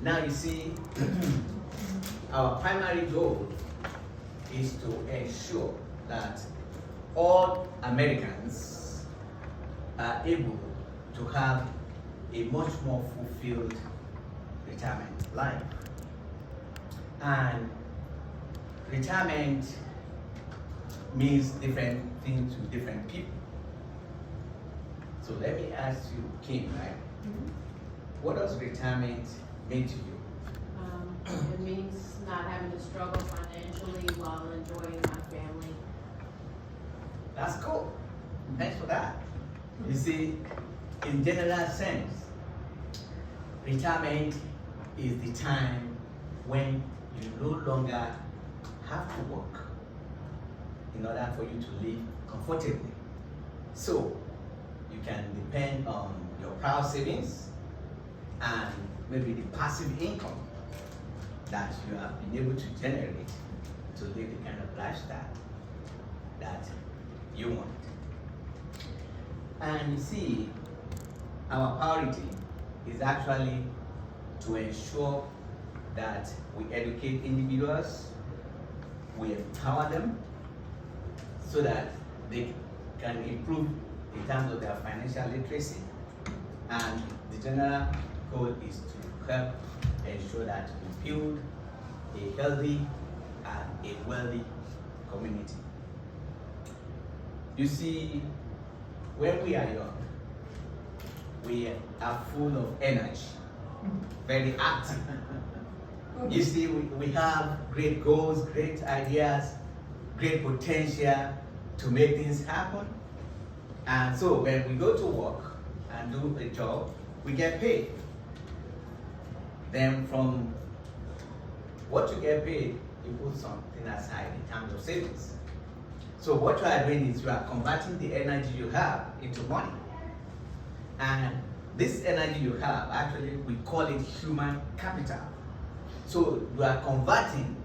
Now you see, our primary goal is to ensure that all Americans are able to have a much more fulfilled retirement life. And retirement means different things to different people. So let me ask you, Kim, right? What does retirement mean to you? It means not having to struggle financially while enjoying my family. That's cool. Thanks for that. You see, in general sense, retirement is the time when you no longer have to work in order for you to live comfortably. So you can depend on your private savings and maybe the passive income that you have been able to generate to live the kind of lifestyle that you want. And you see, our priority is actually to ensure that we educate individuals, we empower them so that they can improve in terms of their financial literacy. And the general goal is to help ensure that we build a healthy and a wealthy community. You see, when we are young, we are full of energy, very active. You see, we have great goals, great ideas, great potential to make things happen. And so when we go to work and do a job, we get paid. Then from what you get paid, you put something aside in terms of savings. So what you are doing is you are converting the energy you have into money. And this energy you have, actually, we call it human capital. So you are converting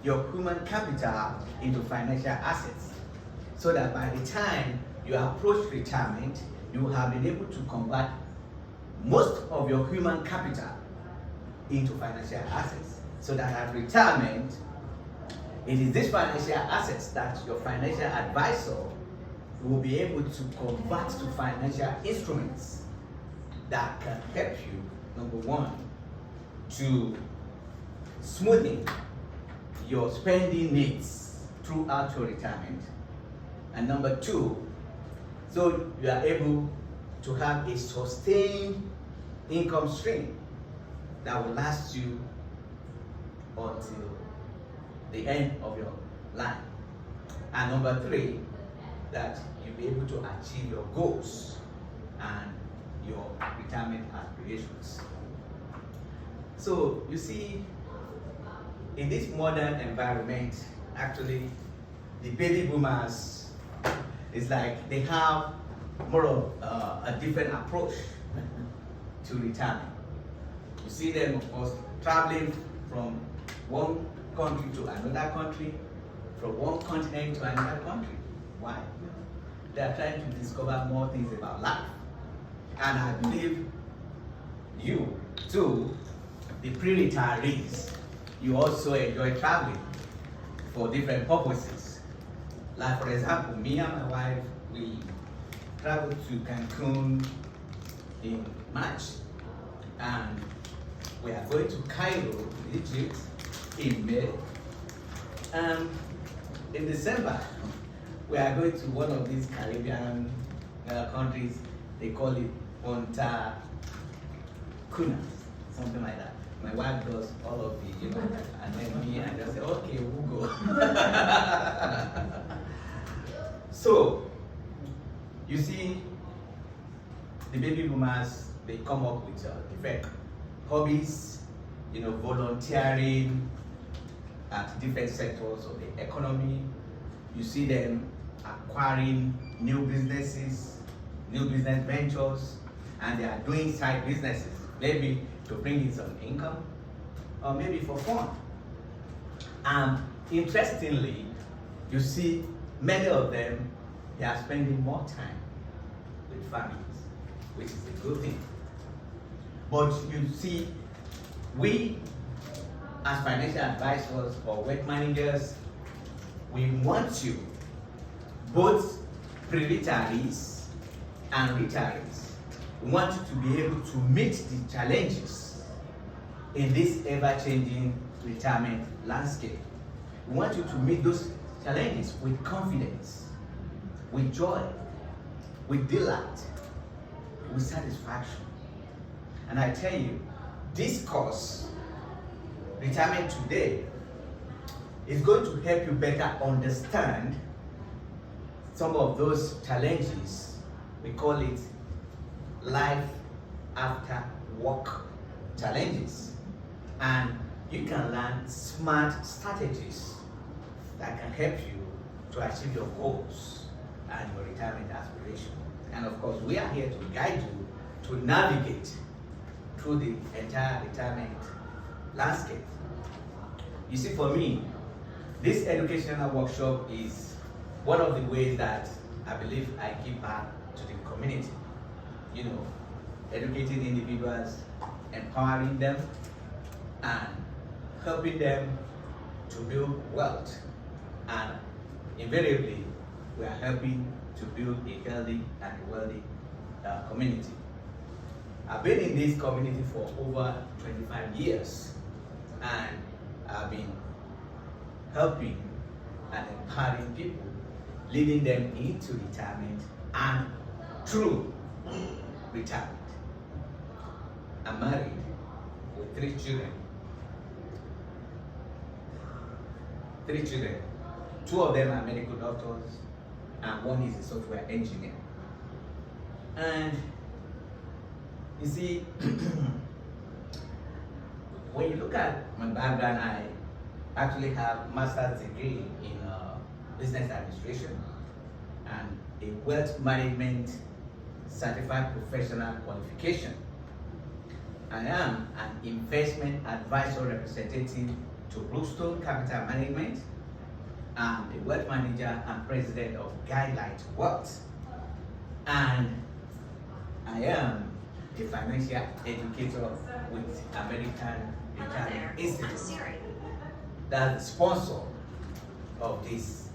your human capital into financial assets. So that by the time you approach retirement, you have been able to convert most of your human capital into financial assets. So that at retirement, it is these financial assets that your financial advisor will be able to convert to financial instruments that can help you, number one, to smoothing your spending needs throughout your retirement. And number two, so you are able to have a sustained income stream that will last you until the end of your life. And number three, that you'll be able to achieve your goals and your retirement aspirations. So you see, in this modern environment, actually, the baby boomers, it's like they have more of a different approach to retirement. You see them, of course, traveling from one country to another country, from one continent to another country. Why? They are trying to discover more things about life. And I believe you, too, the pre-retirees, you also enjoy traveling for different purposes. Like, for example, me and my wife, we traveled to Cancun in March, and we are going to Cairo, Egypt, in May. In December, we are going to one of these Caribbean countries. They call it Punta Cana, something like that. My wife does all of the, and then me, and just say, okay, we'll go. So, you see, the baby boomers, they come up with different hobbies, volunteering at different sectors of the economy. You see them acquiring new businesses, new business ventures, and they are doing side businesses, maybe to bring in some income, or maybe for fun. And interestingly, you see many of them, they are spending more time with families, which is a good thing. But you see, we as financial advisors or wealth managers, we want you, both pre-retirees and retirees, we want you to be able to meet the challenges in this ever-changing retirement landscape. We want you to meet those challenges with confidence, with joy, with delight, with satisfaction. And I tell you, this course, Retirement Today, is going to help you better understand some of those challenges. We call it life after work challenges. And you can learn smart strategies that can help you to achieve your goals and your retirement aspiration. And of course, we are here to guide you to navigate through the entire retirement landscape. You see, for me, this educational workshop is one of the ways that I believe I give back to the community. You know, educating individuals, empowering them, and helping them to build wealth. And invariably, we are helping to build a healthy and a wealthy community. I've been in this community for over 25 years, and I've been helping and empowering people, leading them into retirement and through retirement. I'm married with 3 children. 3 children. 2 of them are medical doctors, and 1 is a software engineer. And you see, when you look at my background, I actually have master's degree in business administration and a wealth management certified professional qualification. I am an investment advisor representative to Bluestone Capital Management. I'm a wealth manager and president of Guidelight Wealth. And I am a financial educator with American Retirement Institute. That's the sponsor of this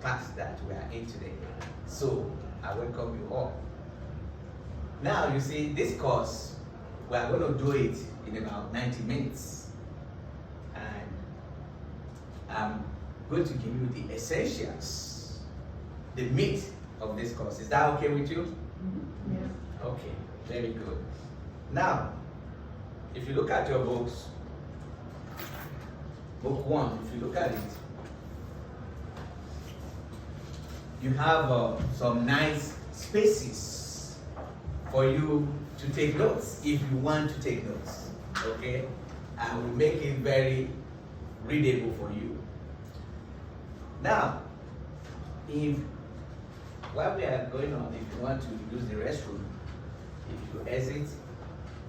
class that we are in today. So I welcome you all. Now you see, this course, we are going to do it in about 90 minutes. And I'm going to give you the essentials, the meat of this course. Is that okay with you? Mm-hmm. Yeah. Okay, very good. Now, if you look at your books, book 1, if you look at it, you have some nice spaces for you to take notes if you want to take notes, okay? I will make it very readable for you. Now, if while we are going on, if you want to use the restroom, if you exit,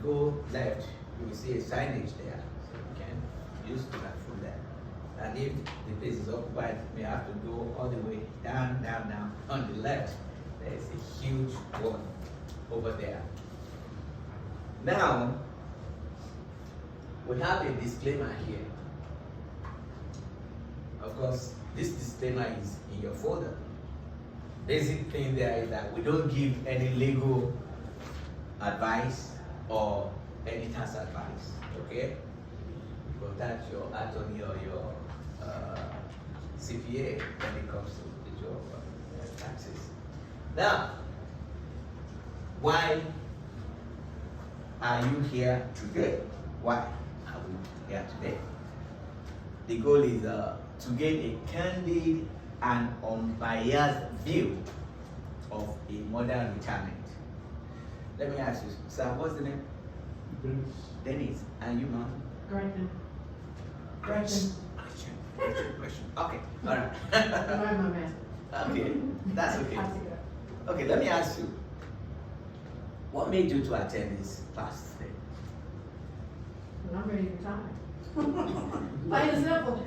go left, you will see a signage there, so you can use that from there. And if the place is occupied, you have to go all the way down, down, down. On the left, there is a huge one over there. Now, we have a disclaimer here. Of course, this disclaimer is in your folder. Basic thing there is that we don't give any legal advice or any tax advice, okay? Contact your attorney or your CPA when it comes to the job taxes. Now, why are you here today? Why are we here today? The goal is to gain a candid and unbiased view of a modern retirement. Let me ask you, sir, what's the name? Dennis. Dennis. And you, ma'am? Gretchen. Gretchen. Gretchen. Okay, all right. I'm my man. Okay, that's okay. Has to go. Okay, let me ask you, what made you to attend this class today? Well, I'm ready to retire. Plain and simple.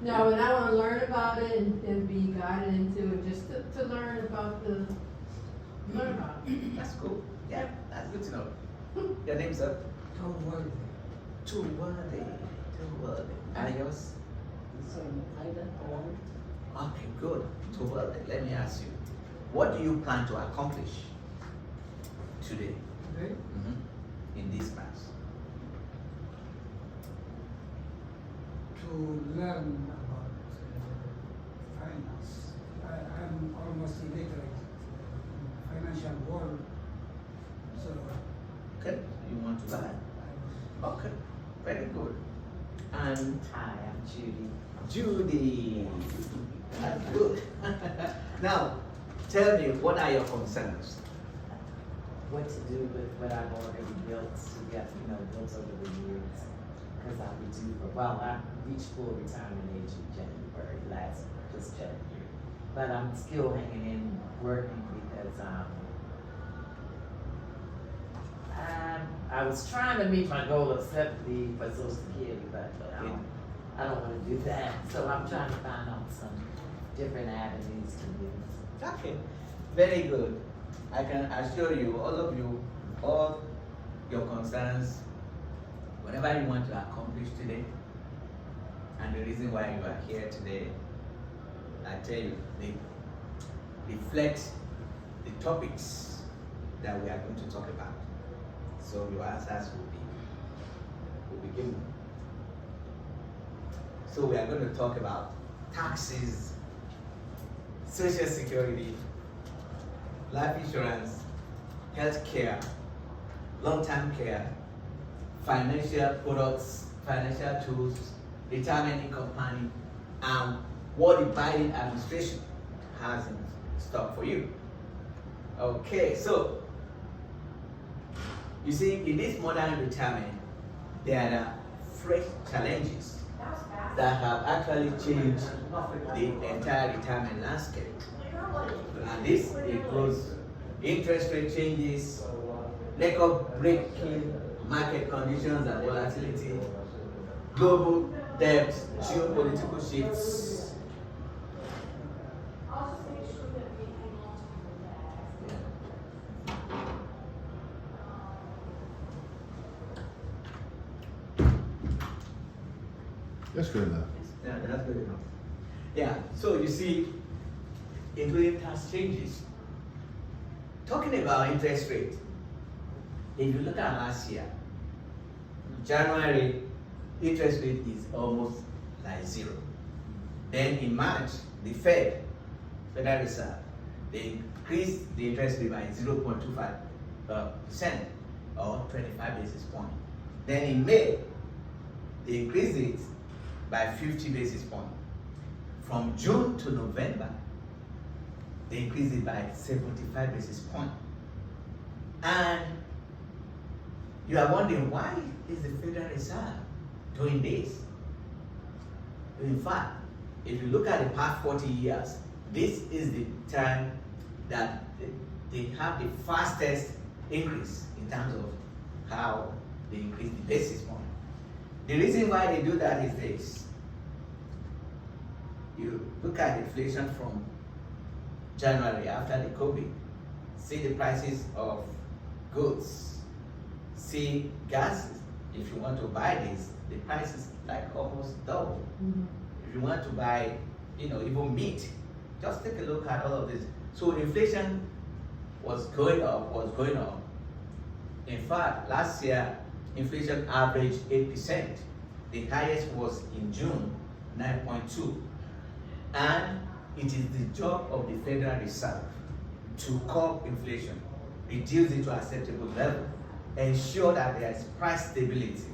No, and I want to learn about it and be guided into it, just to learn about it. That's cool. Yeah, that's good to know. Your name, sir? Tom Worthy. Too worthy. Too worthy. And yours? Okay, good. Too worthy. Let me ask you, what do you plan to accomplish today in this class? To learn about finance. I'm almost illiterate in the financial world, so Okay, you want to learn? Okay, very good. And Hi, I'm Judy. Judy, that's good. Now, tell me, what are your concerns? What to do with what I've already built to get, built over the years. Because I'll be due for, I reached full retirement age in January, this January. But I'm still hanging in, working because I was trying to meet my goal of 70 for Social Security, but I don't want to do that. So I'm trying to find out some different avenues to use. Okay, very good. I can assure you, all of you, all your concerns, whatever you want to accomplish today, and the reason why you are here today, I tell you, they reflect the topics that we are going to talk about. So your answers will be given. So we are going to talk about taxes, Social Security, life insurance, health care, long-term care, financial products, financial tools, retirement income planning, and what the Biden administration has in stock for you. Okay, so you see, in this modern retirement, there are fresh challenges that have actually changed the entire retirement landscape. And this includes interest rate changes, record-breaking market conditions and volatility, global debt, geopolitical shifts. That's good enough. Yeah, that's good enough. Yeah, so you see, including tax changes. Talking about interest rate, if you look at last year, January, interest rate is almost like zero. Then in March, the Federal Reserve, they increased the interest rate by 0.25% or 25 basis points. Then in May, they increased it by 50 basis points. From June to November, they increased it by 75 basis points. And you are wondering, why is the Federal Reserve doing this? In fact, if you look at the past 40 years, this is the time that they have the fastest increase in terms of how they increase the basis point. The reason why they do that is this. You look at inflation from January after the COVID, see the prices of goods, see gases. If you want to buy this, the price is like almost double. If you want to buy, even meat, just take a look at all of this. So inflation was going up. In fact, last year, inflation averaged 8%. The highest was in June, 9.2. And it is the job of the Federal Reserve to curb inflation, reduce it to an acceptable level, ensure that there is price stability.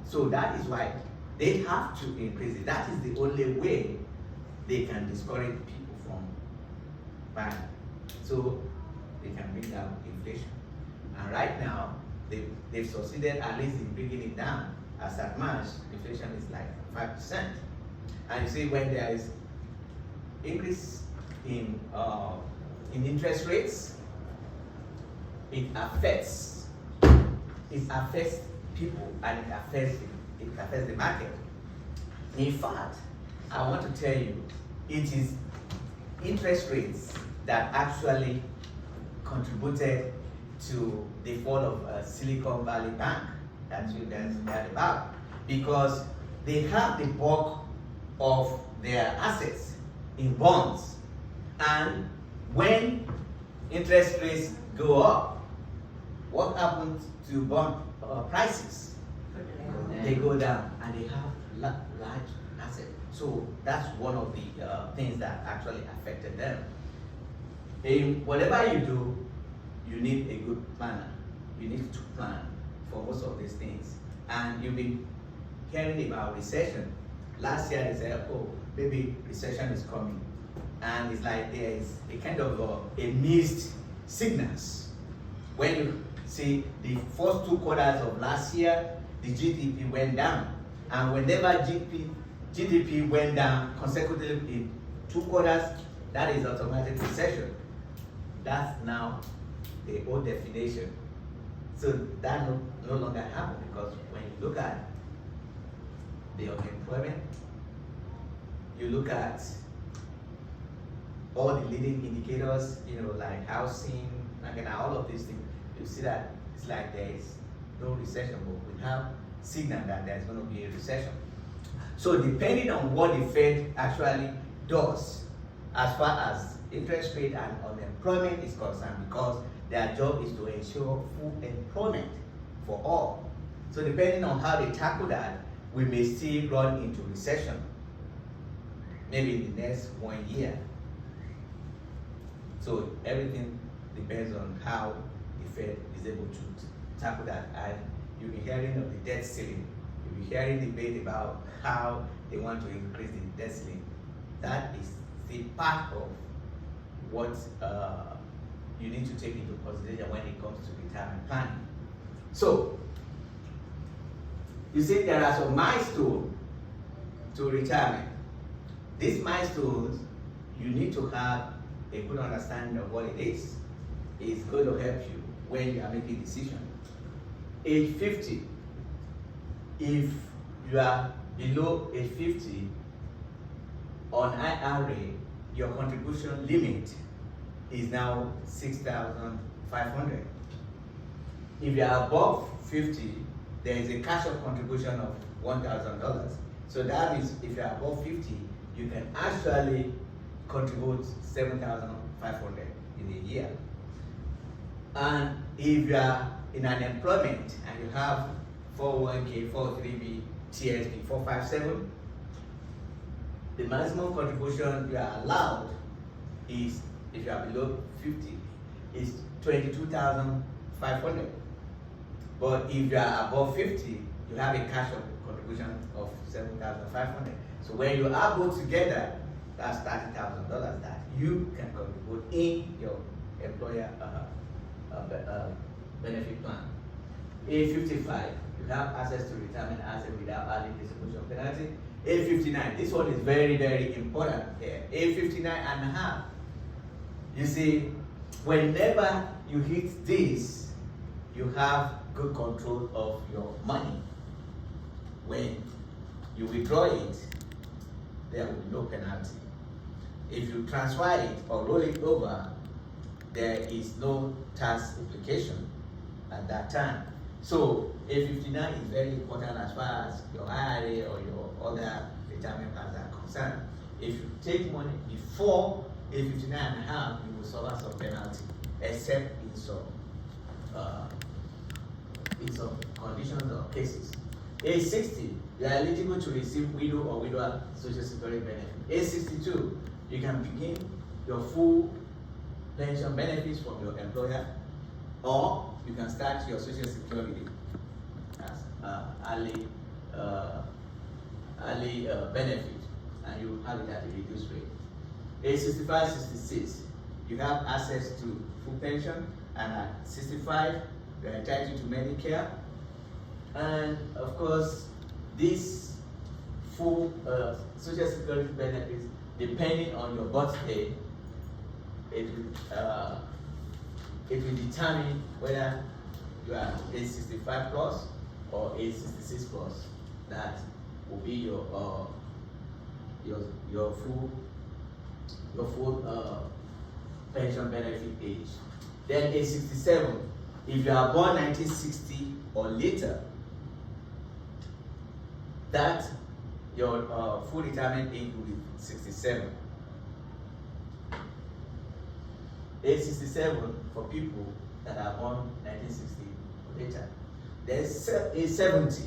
So that is why they have to increase it. That is the only way they can discourage people from buying. So they can bring down inflation. And right now, they've succeeded at least in bringing it down. As at March, inflation is like 5%. And you see, when there is increase in interest rates, it affects people and it affects the market. In fact, I want to tell you, it is interest rates that actually contributed to the fall of Silicon Valley Bank that you guys heard about, because they have the bulk of their assets in bonds, and when interest rates go up, what happens to bond prices? They go down, and they have large assets. So that's one of the things that actually affected them. In whatever you do, you need a good planner. You need to plan for most of these things. And you've been hearing about recession. Last year they said, oh, maybe recession is coming. And it's like there is a kind of a mixed signals. When you see the first 2 quarters of last year, the GDP went down. And whenever GDP went down consecutively in 2 quarters, that is automatic recession. That's now the old definition. So that no longer happens, because when you look at the unemployment, you look at all the leading indicators, like housing, all of these things, you see that it's like there is no recession, but we have signal that there's going to be a recession. So depending on what the Fed actually does, as far as interest rate and unemployment is concerned, because their job is to ensure full employment for all. So depending on how they tackle that, we may still run into recession, maybe in the next 1 year. So everything depends on how the Fed is able to tackle that. And you'll be hearing of the debt ceiling. You'll be hearing debate about how they want to increase the debt ceiling. That is the part of what you need to take into consideration when it comes to retirement planning. So, you see there are some milestones to retirement. These milestones, you need to have a good understanding of what it is. It's going to help you when you are making decisions. Age 50, if you are below age 50, on IRA, your contribution limit is now $6,500. If you are above 50, there is a cash-up contribution of $1,000. So that means if you are above 50, you can actually contribute $7,500 in a year. And if you are in unemployment and you have 401k, 403b, TSP, 457, the maximum contribution you are allowed is, if you are below 50, is $22,500. But if you are above 50, you have a cash contribution of $7,500. So when you add both together, that's $30,000 that you can contribute in your employer benefit plan. Age 55, you have access to retirement assets without early distribution penalty. Age 59, this one is very, very important here. Age 59 and a half. You see, whenever you hit this, you have good control of your money. When you withdraw it, there will be no penalty. If you transfer it or roll it over, there is no tax implication at that time. So age 59 is very important as far as your IRA or your other retirement plans are concerned. If you take money before age 59 and a half, you will suffer some penalty, except in some conditions or cases. Age 60, you are eligible to receive widow or widower social security benefit. Age 62, you can begin your full pension benefits from your employer, or you can start your social security as early benefit, and you have it at a reduced rate. Age 65, 66, you have access to full pension, and at 65, you are entitled to Medicare. And of course, this full social security benefits, depending on your birthday, it will determine whether you are age 65 plus or age 66 plus. That will be your full pension benefit age. Then age 67, if you are born 1960 or later, that your full retirement age will be 67. Age 67 for people that are born 1960 or later. Then age 70,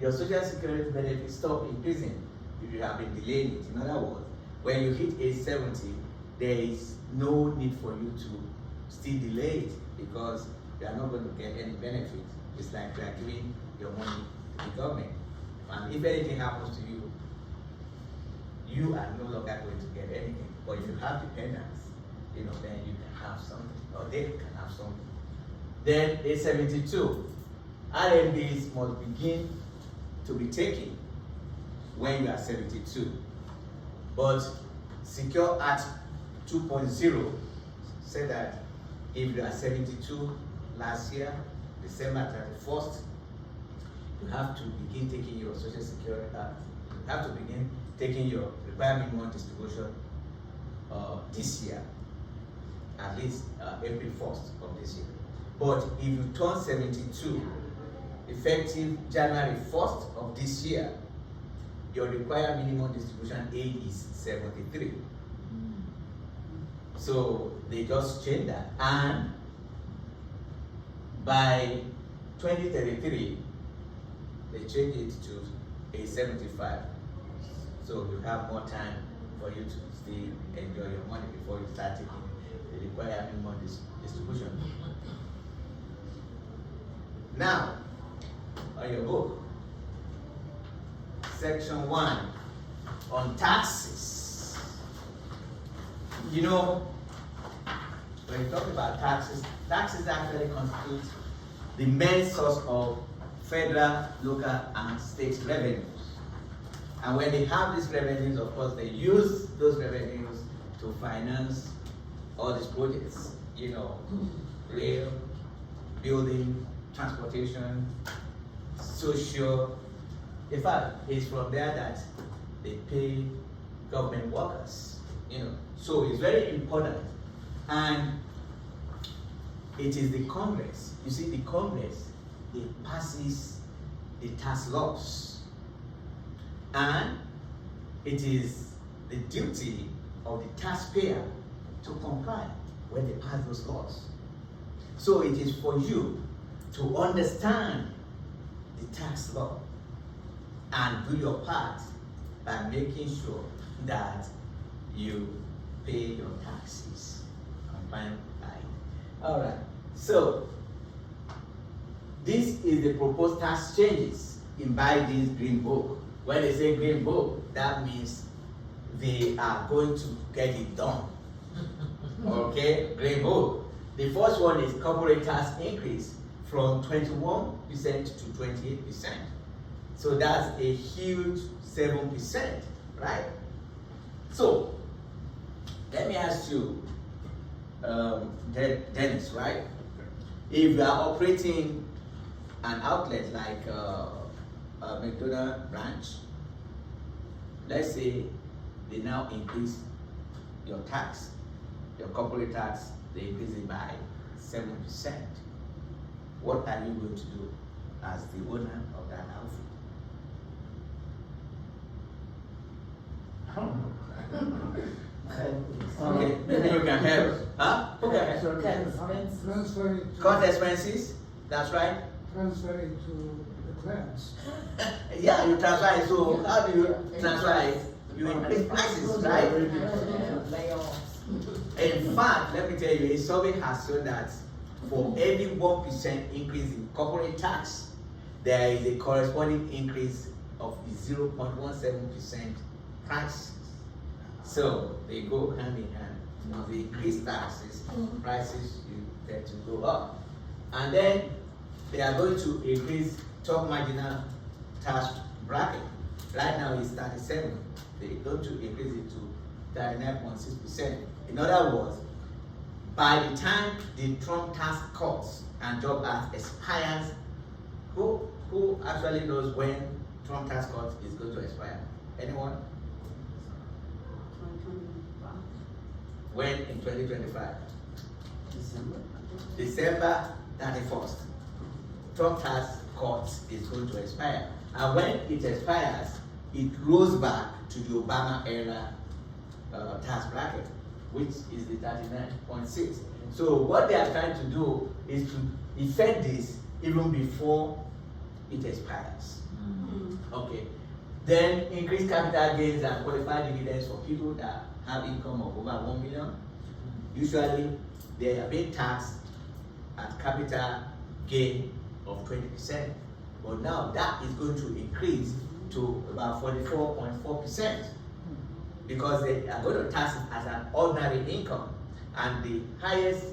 your social security benefits stop increasing if you have been delaying it. In other words, when you hit age 70, there is no need for you to still delay it because you are not going to get any benefit. It's like you are giving your money to the government. And if anything happens to you, you are no longer going to get anything. But if you have dependents, then you can have something, or they can have something. Then age 72, RMBs must begin to be taken when you are 72. But Secure Act 2.0 said that if you are 72 last year, December 31st, you have to begin taking your Social Security card. You have to begin taking your required minimum distribution this year, at least April 1st of this year. But if you turn 72, effective January 1st of this year, your required minimum distribution age is 73. So they just changed that. And by 2033, they changed it to age 75. So you have more time for you to still enjoy your money before you start taking the required minimum distribution. Now, on your book, section 1 on taxes. When you talk about taxes, taxes actually constitute the main source of federal, local, and state revenues. And when they have these revenues, of course, they use those revenues to finance all these projects, rail, building, transportation, social. In fact, it's from there that they pay government workers, So it's very important. And it is the Congress. You see, the Congress, it passes the tax laws. And it is the duty of the taxpayer to comply when they pass those laws. So it is for you to understand the tax law and do your part by making sure that you pay your taxes compliant by it. All right. So this is the proposed tax changes in Biden's Green Book. When they say Green Book, that means they are going to get it done. Okay, Green Book. The first one is corporate tax increase from 21% to 28%. So that's a huge 7%, right? So let me ask you, Dennis, right? If you are operating an outlet like a McDonald's branch, let's say they now increase your tax, your corporate tax, they increase it by 7%. What are you going to do as the owner of that outfit? I don't know. Okay, maybe you can help. Huh? Okay. Transfer it to, Cut expenses, that's right. transfer it to the clans. Yeah, you transfer it. So how do you transfer it? You increase prices, right? In fact, let me tell you, a survey has shown that for every 1% increase in corporate tax, there is a corresponding increase of 0.17% prices. So they go hand in hand. As they increase taxes, prices you tend to go up. And then they are going to increase top marginal tax bracket. Right now it's 37. They're going to increase it to 39.6%. In other words, by the time the Trump tax cuts and Job Act expires, who actually knows when Trump tax cut is going to expire? Anyone? When in 2025? December 31st. Trump tax cut is going to expire. And when it expires, it goes back to the Obama era tax bracket, which is the 39.6. So what they are trying to do is to effect this even before it expires. Okay. Then increase capital gains and qualified dividends for people that have income of over 1 million. Usually they are being taxed at capital gain of 20%. But now that is going to increase to about 44.4% because they are going to tax it as an ordinary income. And the highest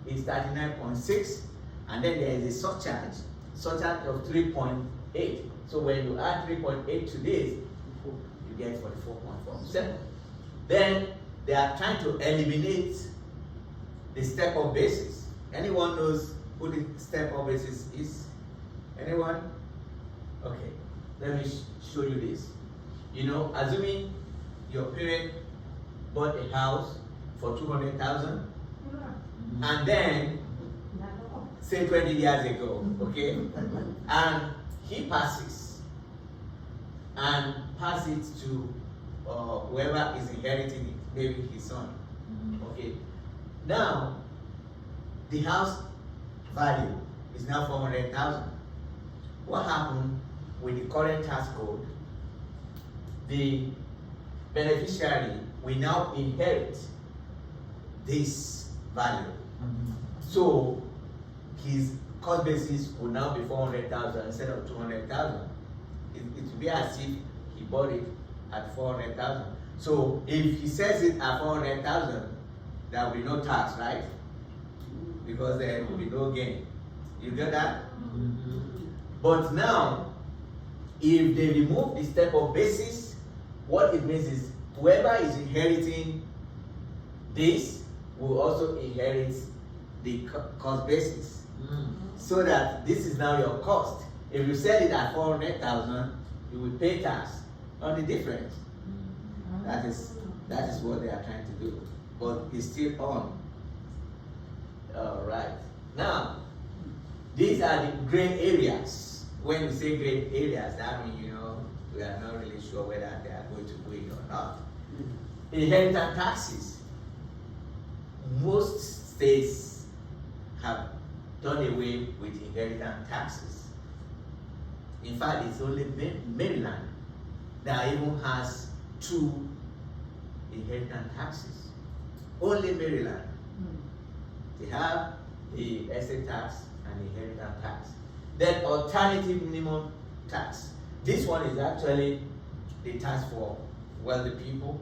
is 39.6, and then there is a surcharge of 3.8. So when you add 3.8 to this, you get 44.4%. Then they are trying to eliminate the step-up basis. Anyone knows who the step-up basis is? Anyone? Okay, let me show you this. You know, assuming your parent bought a house for 200,000, and then say 20 years ago, okay, and he passes and pass it to whoever is inheriting it, maybe his son. Okay, now the house value is now 400,000. What happened with the current tax code? The beneficiary will now inherit this value. So his cost basis will now be 400,000 instead of 200,000. It will be as if he bought it at 400,000. So if he sells it at 400,000, there will be no tax, right? Because there will be no gain. You get that? But now, if they remove the step-up basis, what it means is whoever is inheriting this will also inherit the cost basis. So that this is now your cost. If you sell it at 400,000, you will pay tax on the difference. That is what they are trying to do. But it's still on. Right. Now, these are the gray areas. When we say gray areas, that means, we are not really sure whether they are going to do it or not. Inheritance taxes. Most states have done away with inheritance taxes. In fact, it's only Maryland that even has 2 inheritance taxes. Only Maryland. They have the estate tax and inheritance tax. Then alternative minimum tax. This one is actually the tax for wealthy people.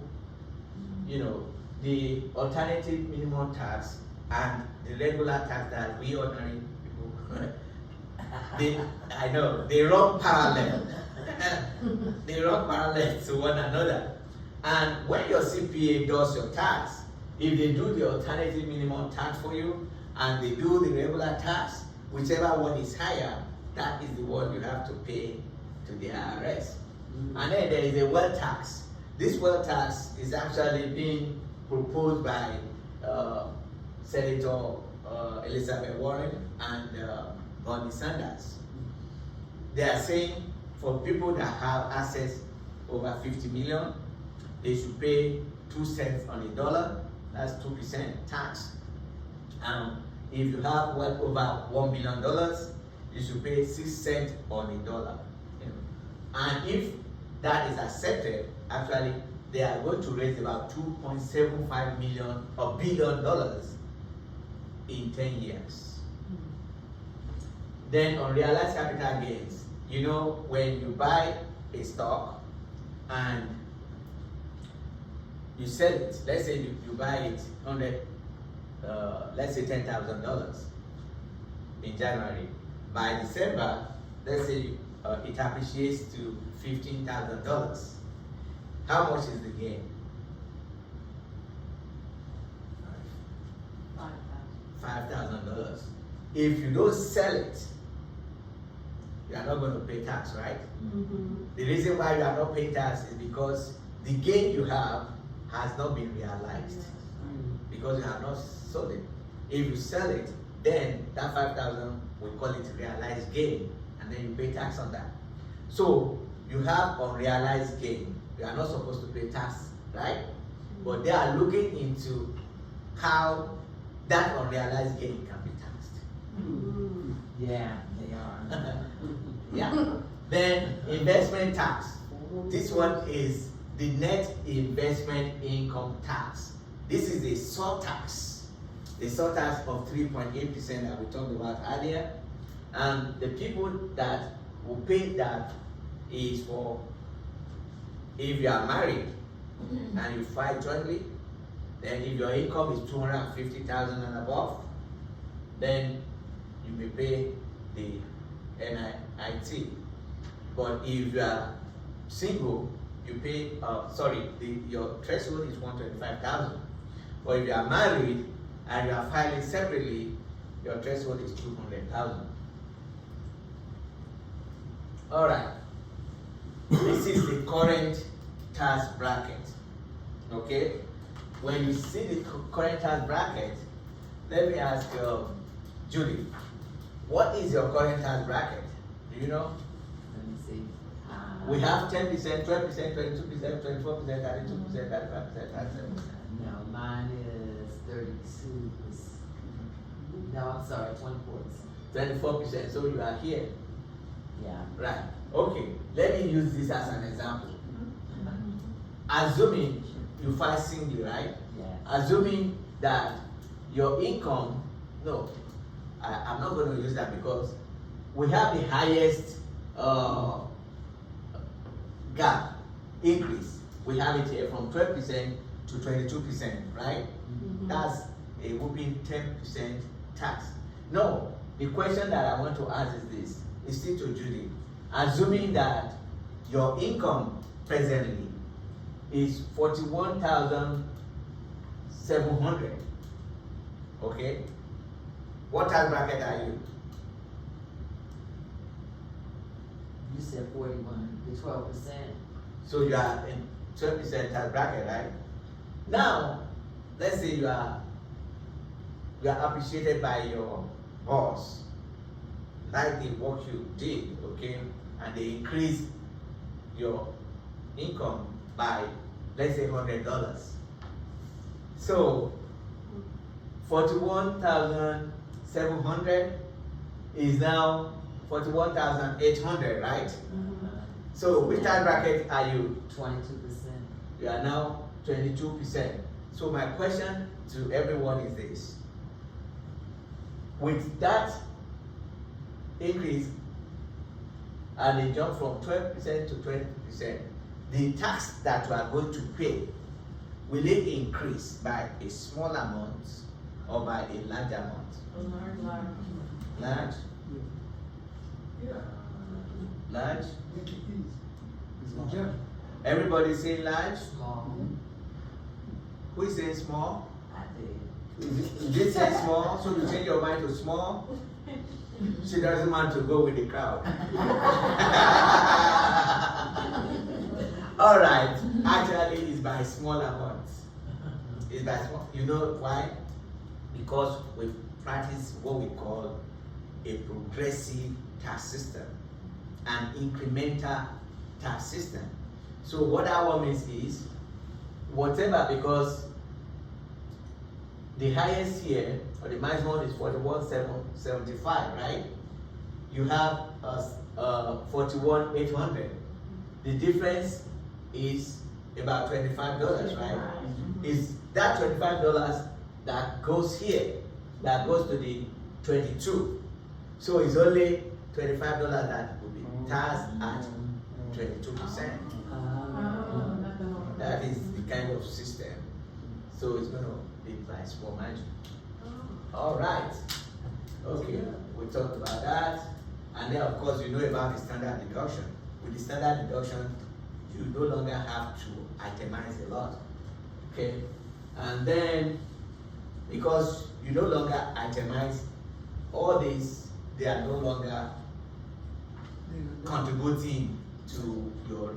The alternative minimum tax and the regular tax that we ordinary people, they run parallel. They run parallel to one another. And when your CPA does your tax, if they do the alternative minimum tax for you and they do the regular tax, whichever one is higher, that is the one you have to pay to the IRS. And then there is a wealth tax. This wealth tax is actually being proposed by Senator Elizabeth Warren and Bernie Sanders. They are saying for people that have assets over 50 million, they should pay 2 cents on the dollar. That's 2% tax. If you have well over $1 billion, you should pay 6 cents on the dollar. And if that is accepted, actually, they are going to raise about $2.75 billion in 10 years. Then on realized capital gains, when you buy a stock and you sell it, let's say you buy it let's say $10,000 in January. By December, let's say it appreciates to $15,000. How much is the gain? $5,000. If you don't sell it, you are not going to pay tax, right? The reason why you are not paying tax is because the gain you have has not been realized because you have not sold it. If you sell it, then that 5,000 we call it realized gain, and and then you pay tax on that. So you have unrealized gain. You are not supposed to pay tax, right? But they are looking into how that unrealized gain can be taxed. Yeah, they are. Yeah. Then investment tax. This one is the net investment income tax. This is a surtax. The surtax of 3.8% that we talked about earlier. And the people that will pay that is for if you are married and you file jointly, then if your income is 250,000 and above, then you may pay the NIT. But if you are single, you pay, your threshold is 125,000. But if you are married and you are filing separately, your threshold is 200,000. All right. This is the current tax bracket. Okay? When you see the current tax bracket, let me ask Judy, what is your current tax bracket? Do you know? Let me see. We have 10%, 12%, 22%, 24%, 32%, 35%, 37%. No, mine is 32%. No, I'm sorry, 24%. 24%, so you are here. Yeah. Right. Okay, let me use this as an example. Assuming you file singly, right? Yeah. Assuming that your income, no, I'm not going to use that because we have the highest gap increase. We have it here from 12% to 22%, right? That's a whooping 10% tax. No, the question that I want to ask is this, is still to Judy. Assuming that your income presently is 41,700, okay? What tax bracket are you? You said 41, the 12%. So you are in 12% tax bracket, right? Now, let's say you are appreciated by your boss, like the work you did, okay? And they increase your income by, let's say, $100. So 41,700 is now 41,800, right? So which tax bracket are you? 22%. You are now 22%. So my question to everyone is this. With that increase and a jump from 12% to 20%, the tax that you are going to pay, will it increase by a small amount or by a large amount? Large? Large? Make it easy. It's a job. Everybody say large? Small. Who is saying small? I did. Is it say small? So you change your mind to small? She doesn't want to go with the crowd. All right. Actually, it's by small amounts. It's by small. You know why? Because we practice what we call a progressive tax system, an incremental tax system. So what that one means is, whatever, because the highest here, or the maximum is 41,775, right? You have 41,800. The difference is about $25, right? Is that $25 that goes here, that goes to the 22. So it's only $25 that will be taxed at 22%. That is the kind of system. So it's going to be by small margin. All right. Okay, we talked about that. And then, of course, you know about the standard deduction. With the standard deduction, you no longer have to itemize a lot. Okay? And then, because you no longer itemize all these, they are no longer contributing to your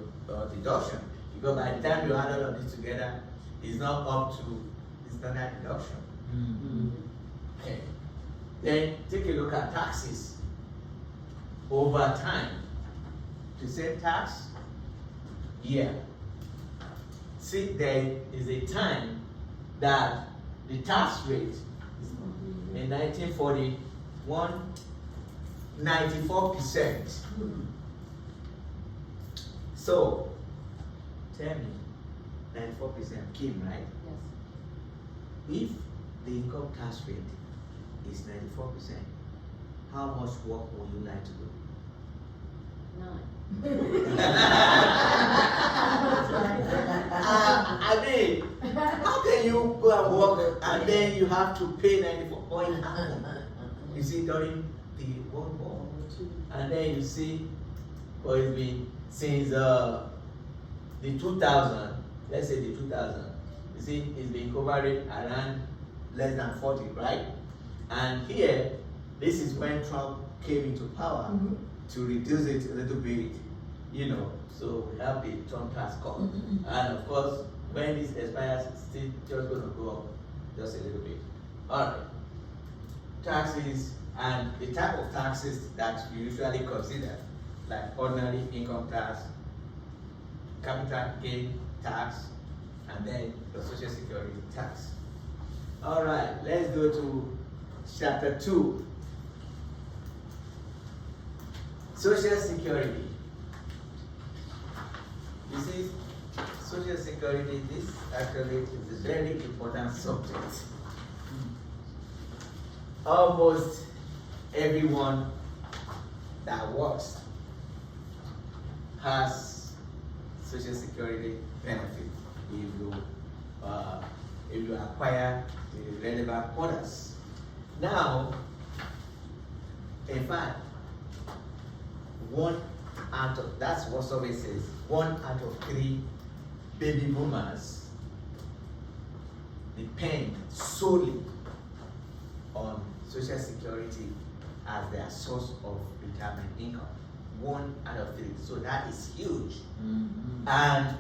deduction. Because by the time you add all of this together, it's not up to the standard deduction. Okay. Then take a look at taxes. over time. Percent tax? Yeah. See, there is a time that the tax rate in 1941, 94%. So, tell me, 94% Kim, right? If the income tax rate is 94%, how much work would you like to do? I mean, how can you go and work and then you have to pay 94 point? You see, during the World War, and then you see, well, it's been since the 2000, let's say the 2000, you see, it's been covering around less than 40, right? And here, this is when Trump came into power to reduce it a little bit, you know, so we have the Trump tax cut. And of course, when this expires, it's still just going to go up just a little bit. All right. Taxes and the type of taxes that you usually consider, like ordinary income tax, capital gain tax, and then the Social Security tax. All right, let's go to chapter 2. Social Security. You see, Social Security, this actually is a very important subject. Almost everyone that works has Social Security benefit if you acquire the relevant quotas. Now, in fact, that's what survey says, 1 out of 3 baby boomers depend solely on Social Security as their source of retirement income. 1 out of 3, so that is huge. And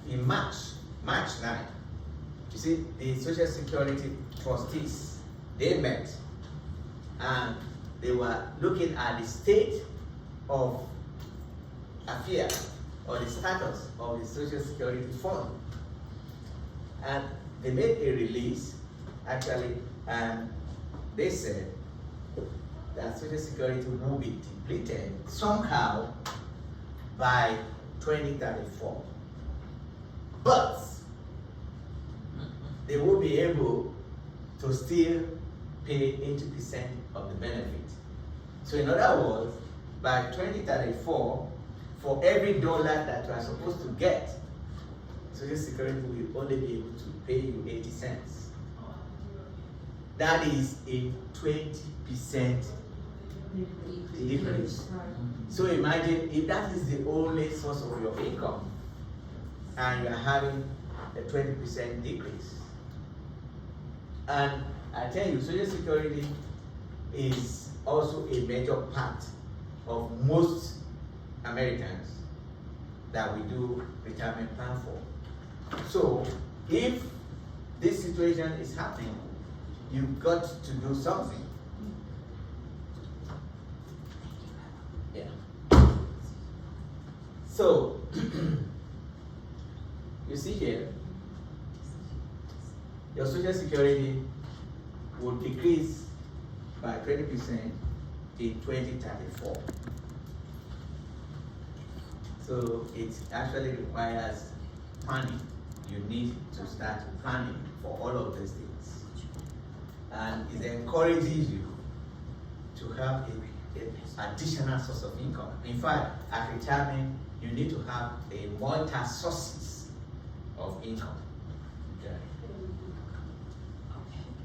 in March 9, you see, the Social Security trustees, they met and they were looking at the state of affairs or the status of the Social Security Fund. And they made a release, actually, and they said that Social Security will be depleted somehow by 2034. But they will be able to still pay 80% of the benefit. So in other words, by 2034, for every dollar that you are supposed to get, Social Security will only be able to pay you 80 cents. That is a 20% decrease. So imagine if that is the only source of your income and you are having a 20% decrease. And I tell you, Social Security is also a major part of most Americans that we do retirement plan for. So if this situation is happening, you've got to do something. Yeah. So you see here, your Social Security will decrease by 20% in 2034. So it actually requires planning. You need to start planning for all of these things. And it encourages you to have an additional source of income. In fact, at retirement, you need to have a multi sources of income. Okay.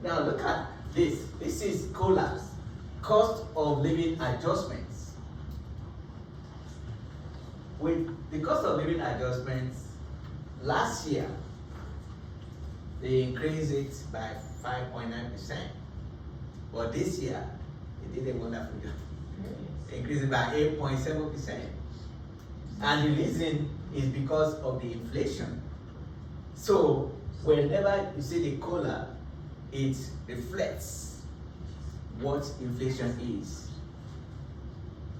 Now look at this. This is COLA, cost of living adjustments. With the cost of living adjustments, last year, they increased it by 5.9%. But this year, they did a wonderful job. They increased it by 8.7%. And the reason is because of the inflation. So, whenever you see the COLA, it reflects what inflation is.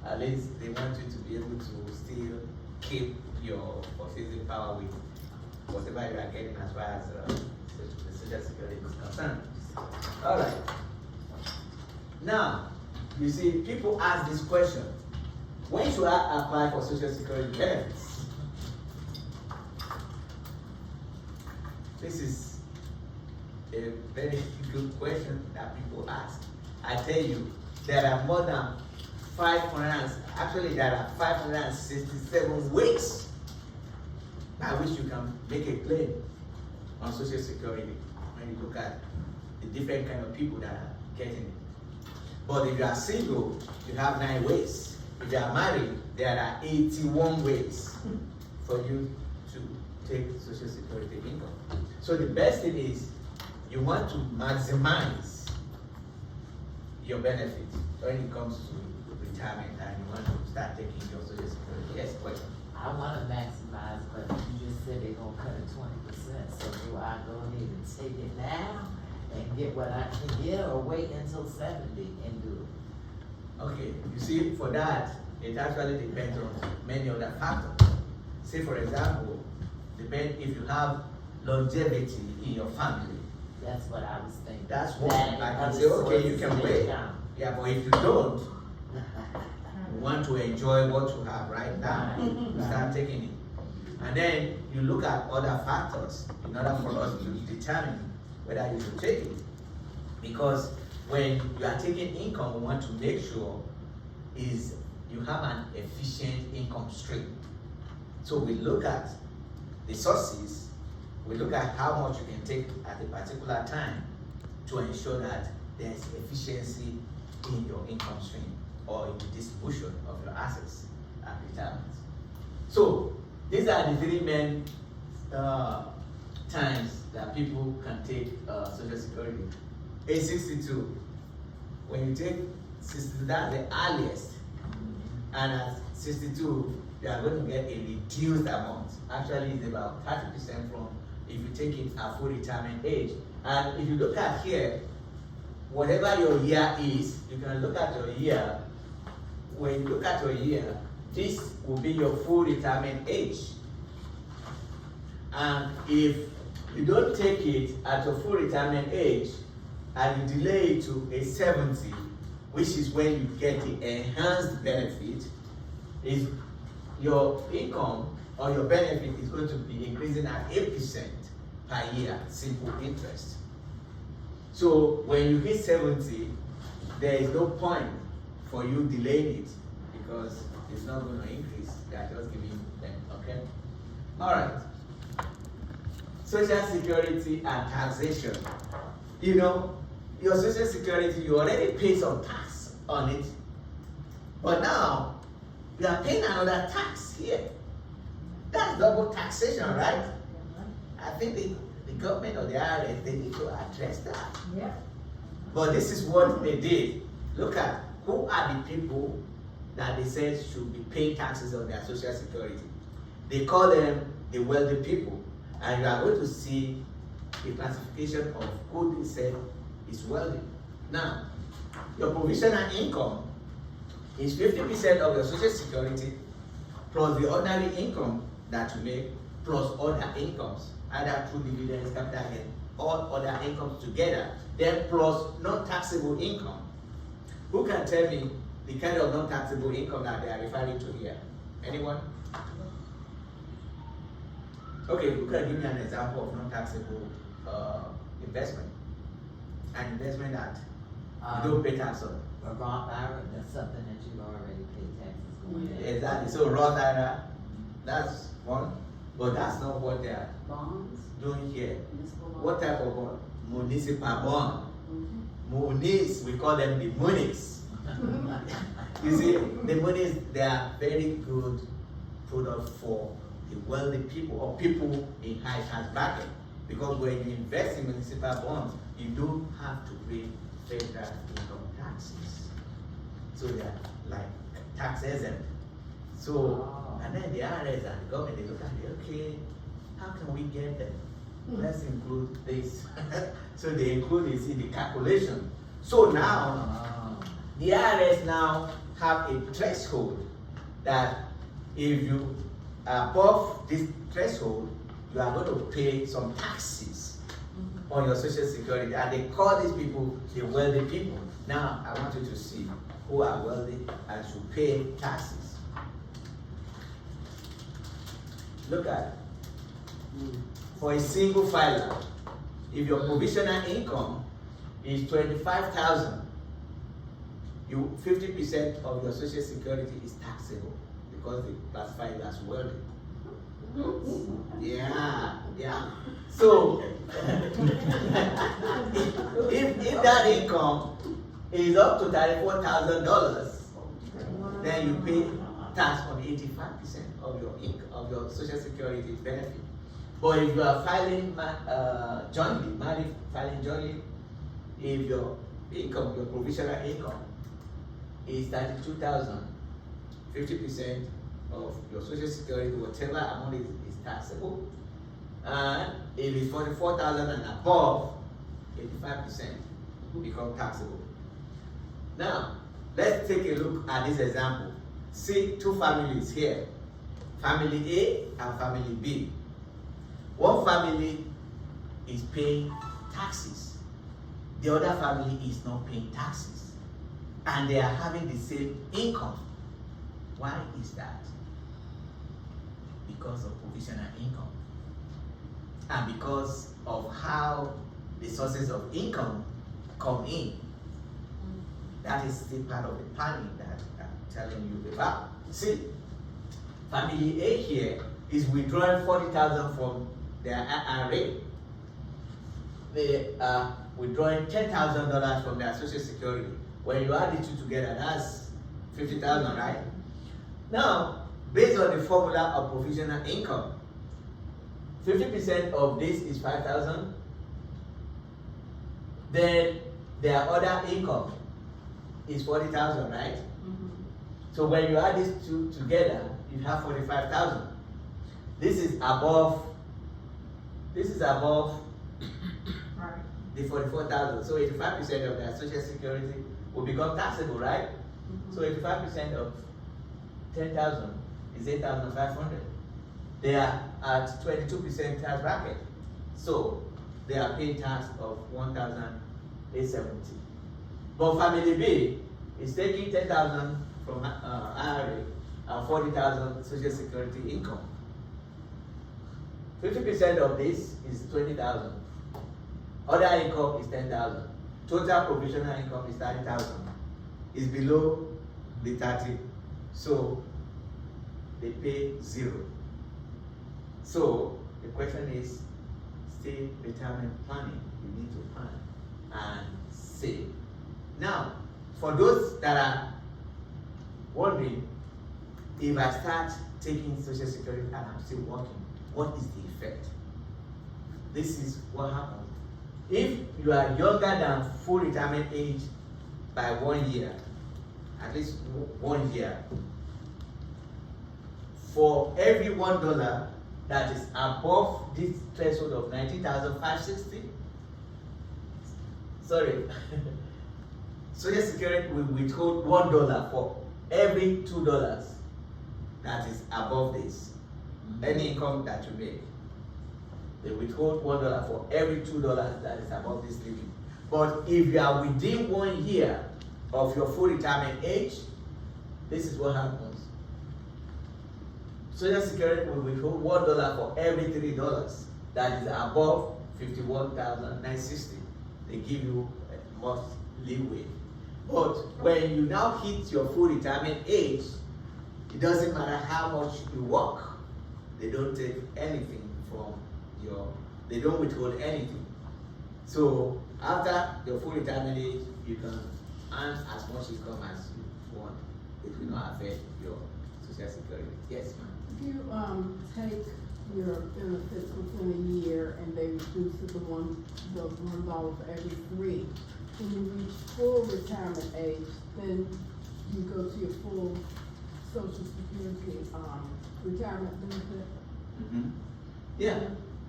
At least they want you to be able to still keep your purchasing power with whatever you are getting as far as the social security is concerned. All right. Now, you see, people ask this question: when should I apply for social security benefits? This is a very good question that people ask. I tell you, there are more than 500, actually there are 567 ways by which you can make a claim on social security when you look at the different kind of people that are getting it. But if you are single, you have 9 ways. If you are married, there are 81 ways for you to take social security income. So the best thing is you want to maximize your benefit when it comes to retirement and you want to start taking your social security. Yes, question. I wanna maximize, but you just said they're gonna cut it 20%, so do I go ahead and take it now and get what I can get, or wait until 70 and do it? Okay, you see, for that, it actually depends on many other factors. Say, for example, if you have longevity in your family. That's what I was thinking. That's one. That I can other say, okay, you sources can of wait. income. Yeah, but if you don't, you want to enjoy what you have right now, you start taking it. And then you look at other factors in order for us to determine whether you should take it. Because when you are taking income, we want to make sure is you have an efficient income stream. So we look at the sources, we look at how much you can take at a particular time to ensure that there's efficiency in your income stream or in the distribution of your assets at retirement. So these are the 3 main times that people can take social security. Age 62, when you take 62, that's the earliest, and at 62 you are going to get a reduced amount. Actually, it's about 30% from if you take it at full retirement age. And if you look at here, whatever your year is, you can look at your year. When you look at your year, this will be your full retirement age. And if you don't take it at your full retirement age and you delay it to a 70, which is when you get the enhanced benefit, is your income or your benefit is going to be increasing at 8% per year, simple interest. So when you hit 70, there is no point for you delaying it because it's not going to increase. They are just giving them, okay? All right. Social security and taxation. You know, your social security, you already pay some tax on it, but now you are paying another tax here. That's double taxation, right? I think the government or the IRS, they need to address that. Yeah. But this is what they did. Look at who are the people that they said should be paying taxes on their social security. They call them the wealthy people. And you are going to see a classification of who they said is wealthy. Now, your provisional income is 50% of your social security plus the ordinary income that you make plus other incomes, either through dividends, capital gain, all other incomes together, then plus non-taxable income. Who can tell me the kind of non-taxable income that they are referring to here? Anyone? Okay, you can give me an example of non-taxable investment. An investment that you don't pay tax on. A Roth IRA, that's something that you already pay taxes going in. Exactly. So Roth IRA, that's one, but that's not what they are Bonds, doing here. municipal bonds. What type of bond? Municipal bond. Munis, we call them the munis. You see, the munis, they are very good product for the wealthy people or people in high tax bracket, because when you invest in municipal bonds, you don't have to pay federal income taxes. So they are like tax exempt. So, and then the IRS and the government, they look at it, okay, how can we get them? Let's include this. So they include this in the calculation. So now, the IRS now have a threshold that if you are above this threshold, you are going to pay some taxes on your social security, and they call these people the wealthy people. Now, I want you to see who are wealthy and should pay taxes. Look at it. For a single filer, if your provisional income is 25,000, 50% of your social security is taxable because they classify it as wealthy. Yeah. So, if that income is up to $34,000, then you pay tax on 85% of your social security benefit. But if you are filing jointly, if your income, your provisional income is 32,000, 50% of your social security, whatever amount is taxable. And if it's 44,000 and above, 85% will become taxable. Now, let's take a look at this example. See two families here, family A and family B. One family is paying taxes. The other family is not paying taxes. And they are having the same income. Why is that? Because of provisional income. And because of how the sources of income come in. That is the part of the planning that I'm telling you about. See, family A here is withdrawing 40,000 from their IRA. They are withdrawing $10,000 from their social security. When you add the two together, that's 50,000, right? Now, based on the formula of provisional income, 50% of this is 5,000. Then their other income is 40,000, right? So when you add these two together, you have 45,000. This is above Right. the 44,000. So 85% of their social security will become taxable, right? So 85% of 10,000 is 8,500. They are at 22% tax bracket. So they are paying tax of 1,870. But family B is taking 10,000 from IRA and 40,000 social security income. 50% of this is 20,000. Other income is 10,000. Total provisional income is 30,000. It's below the 30. So they pay 0. So the question is still retirement planning. You need to plan and save. Now, for those that are wondering, if I start taking social security and I'm still working, what is the effect? This is what happens. If you are younger than full retirement age by 1 year, at least 1 year, for every $1 that is above this threshold of 19,560, sorry, Social Security will withhold $1 for every $2 that is above this. Any income that you make, they withhold $1 for every $2 that is above this limit. But if you are within 1 year of your full retirement age, this is what happens. Social Security will withhold $1 for every $3 that is above 51,960. They give you much leeway. But when you now hit your full retirement age, it doesn't matter how much you work. They don't take anything from they don't withhold anything. So after your full retirement age, you can earn as much income as you want. It will not affect your social security. Yes, ma'am. If you take your benefits within a year and they reduce it to $1 for every 3, when you reach full retirement age, then you go to your full Social Security retirement benefit. Yeah.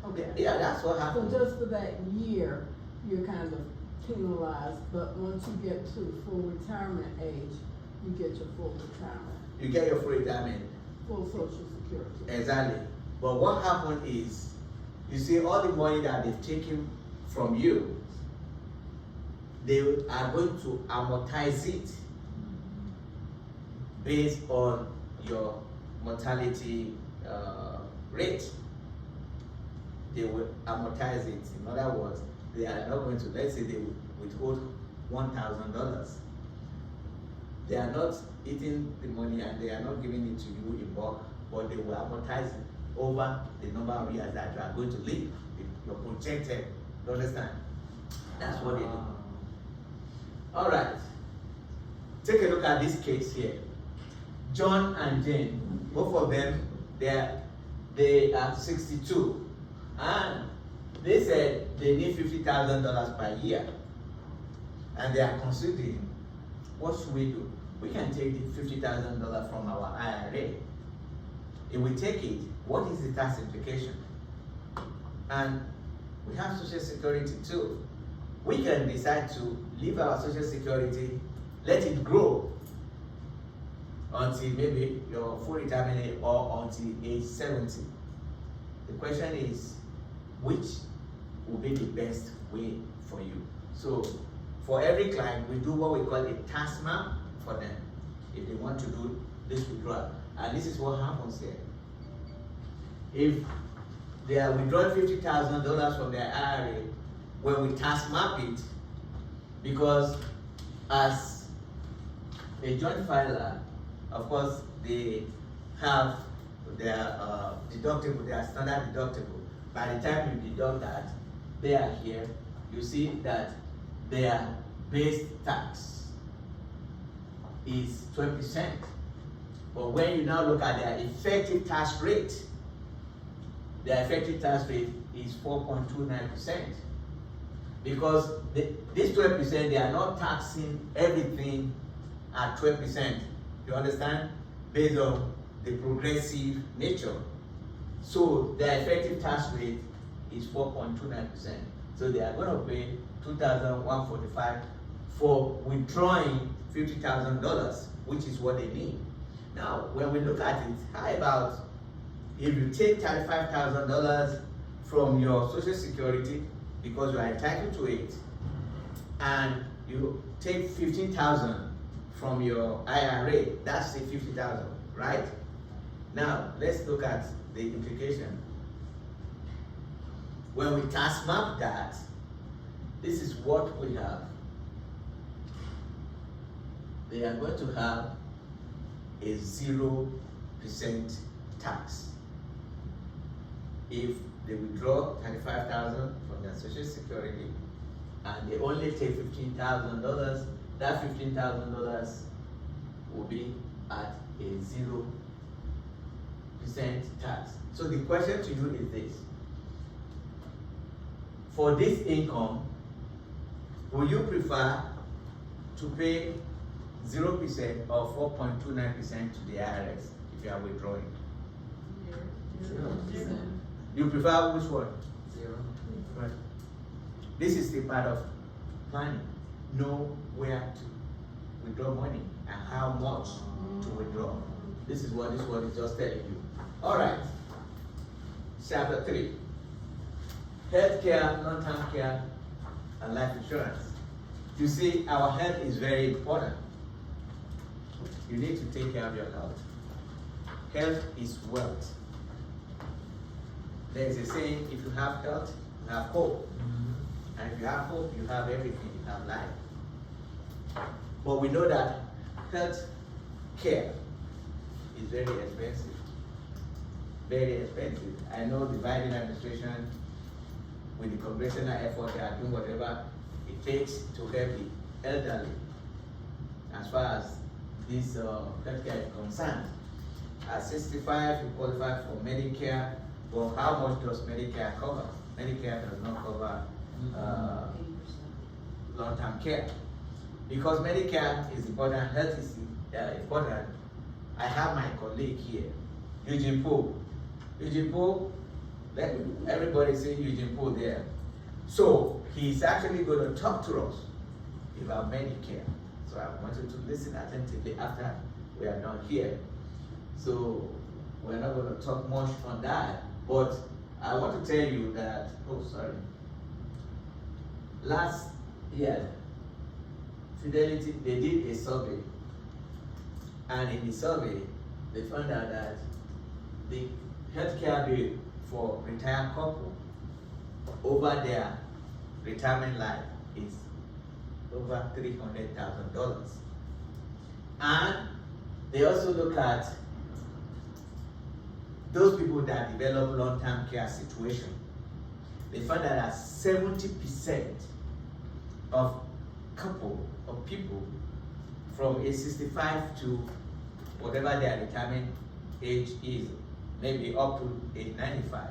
Okay. Yeah, that's what So happens. just for that year, you're kind of penalized, but once you get to full retirement age, you get your full retirement, You get your full retirement. full social security. Exactly. But what happened is, you see, all the money that they've taken from you, they are going to amortize it based on your mortality rate. They will amortize it. In other words, they are not going to, let's say they withhold $1,000. They are not eating the money and they are not giving it to you in bulk, but they will amortize it over the number of years that you are going to live. You're projected. You understand? That's what they do. All right. Take a look at this case here. John and Jane, both of them, they are 62, and they said they need $50,000 per year, and they are considering, what should we do? We can take the $50,000 from our IRA. If we take it, what is the tax implication? And we have Social Security too. We can decide to leave our Social Security, let it grow until maybe your full retirement age or until age 70. The question is, which will be the best way for you? So for every client, we do what we call a tax map for them if they want to do this withdrawal. And this is what happens here. If they are withdrawing $50,000 from their IRA, when we tax map it, because as a joint filer, of course, they have their deductible, their standard deductible. By the time you deduct that, they are here, you see that their base tax is 12%. But when you now look at their effective tax rate, their effective tax rate is 4.29%. Because this 12%, they are not taxing everything at 12%. You understand? Based on the progressive nature. So their effective tax rate is 4.29%. So they are going to pay $2,145 for withdrawing $50,000, which is what they need. Now, when we look at it, how about if you take $35,000 from your Social Security because you are entitled to it, and you take $15,000 from your IRA, that's the $50,000, right? Now, let's look at the implication. When we tax map that, this is what we have. They are going to have a 0% tax. If they withdraw $35,000 from their Social Security and they only take $15,000, that $15,000 will be at a 0% tax. So the question to you is this: for this income, would you prefer to pay 0% or 4.29% to the IRS if you are withdrawing? 0%. You prefer which one? 0. Right. This is the part of planning. Know where to withdraw money and how much to withdraw. This is what this one is just telling you. All right. Chapter 3. Healthcare, long-term care, and life insurance. You see, our health is very important. You need to take care of your health. Health is wealth. There is a saying, if you have health, you have hope. And if you have hope, you have everything, you have life. But we know that health care is very expensive. Very expensive. I know the Biden administration, with the congressional effort, they are doing whatever it takes to help the elderly as far as this healthcare is concerned. At 65, you qualify for Medicare. Well, how much does Medicare cover? Medicare does not cover long-term care. Because Medicare is important, health is important. I have my colleague here, Eugene Poole. Eugene Poole, let everybody say Eugene Poole there. So he's actually going to talk to us about Medicare. So I want you to listen attentively after we are done here. So we're not going to talk much on that, but I want to tell you that, last year, Fidelity, they did a survey, and in the survey, they found out that the healthcare bill for retired couple over their retirement life is over $300,000. And they also look at those people that develop long-term care situation. They found out that 70% of people from age 65 to whatever their retirement age is, maybe up to age 95,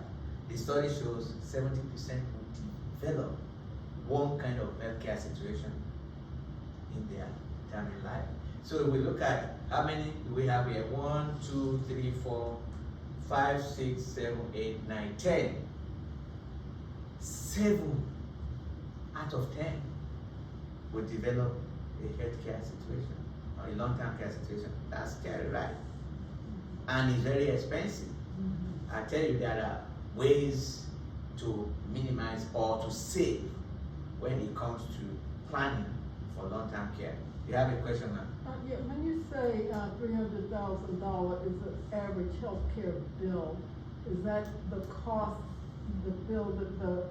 the study shows 70% will develop one kind of healthcare situation in their retirement life. So we look at how many we have here. 1, 2, 3, 4, 5, 6, 7, 8, 9, 10. 7 out of 10 will develop a healthcare situation or a long-term care situation. That's scary, right? And it's very expensive. I tell you, there are ways to minimize or to save when it comes to planning for long-term care. You have a question now? Yeah, when you say $300,000 is the average healthcare bill, is that the cost, the bill that the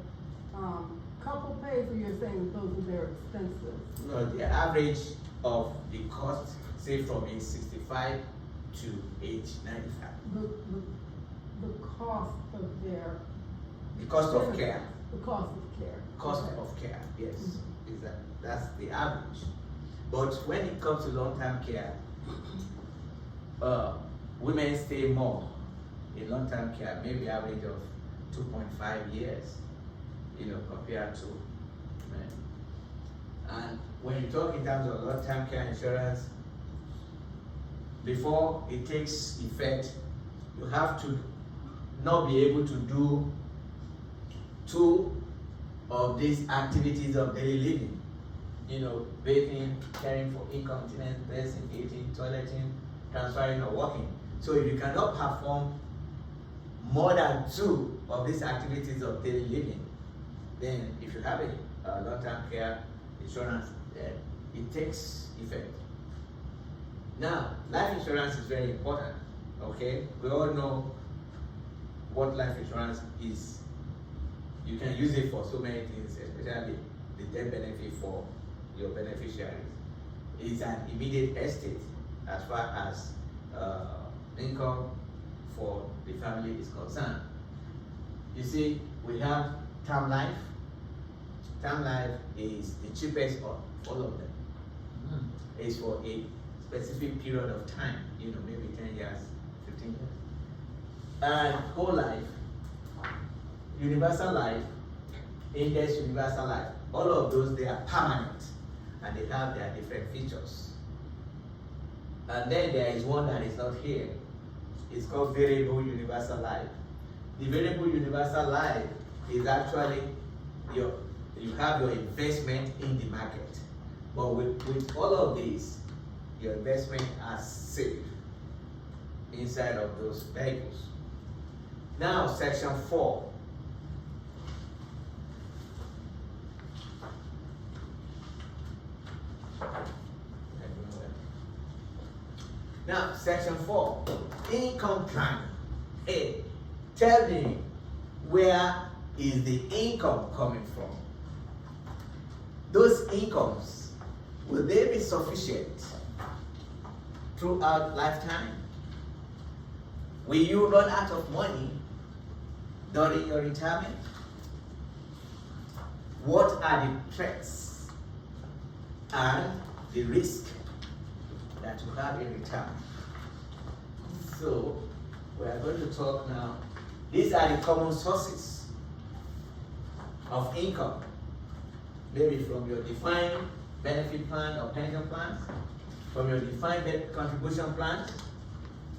couple pays, or you're saying those are their expenses? No, the average of the cost, say from age 65 to age 95. The cost of their. The cost of care. The cost of care. Cost Okay. of care, yes, is that's the average. But when it comes to long-term care, women stay more in long-term care, maybe average of 2.5 years, compared to men. And when you talk in terms of long-term care insurance, before it takes effect, you have to not be able to do 2 of these activities of daily living. Bathing, caring for incontinence, dressing, eating, toileting, transferring, or walking. So if you cannot perform more than 2 of these activities of daily living, then if you have a long-term care insurance, it takes effect. Now, life insurance is very important, okay? We all know what life insurance is. You can use it for so many things, especially the death benefit for your beneficiaries. It's an immediate estate as far as income for the family is concerned. You see, we have term life. Term life is the cheapest of all of them. It's for a specific period of time, maybe 10 years, 15 years. And whole life, universal life, index universal life, all of those, they are permanent and they have their different features. And then there is one that is not here. It's called variable universal life. The variable universal life is actually you have your investment in the market. But with all of these, your investment are safe inside of those vehicles. Now, section 4. Now, section 4, income plan. Hey, tell me, where is the income coming from? Those incomes, will they be sufficient throughout lifetime? Will you run out of money during your retirement? What are the threats and the risk that you have in retirement? So, we are going to talk now. These are the common sources of income, maybe from your defined benefit plan or pension plans, from your defined contribution plans,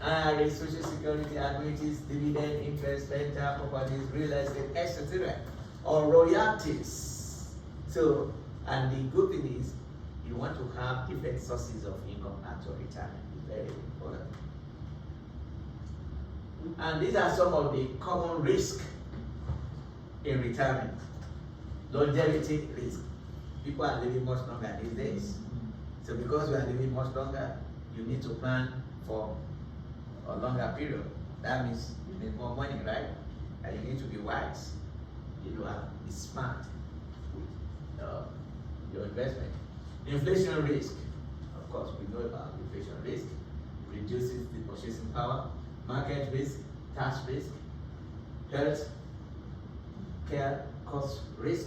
IRA, social security, annuities, dividend, interest, rental, properties, real estate, etc., or royalties. So, and the good thing is, you want to have different sources of income at your retirement. It's very important. And these are some of the common risks in retirement. Longevity risk. People are living much longer these days. So because we are living much longer, you need to plan for a longer period. That means you need more money, right? And you need to be wise. You need to be smart with your investment. Inflation risk. Of course, we know about inflation risk. Reduces the purchasing power. Market risk, tax risk, health care cost risk.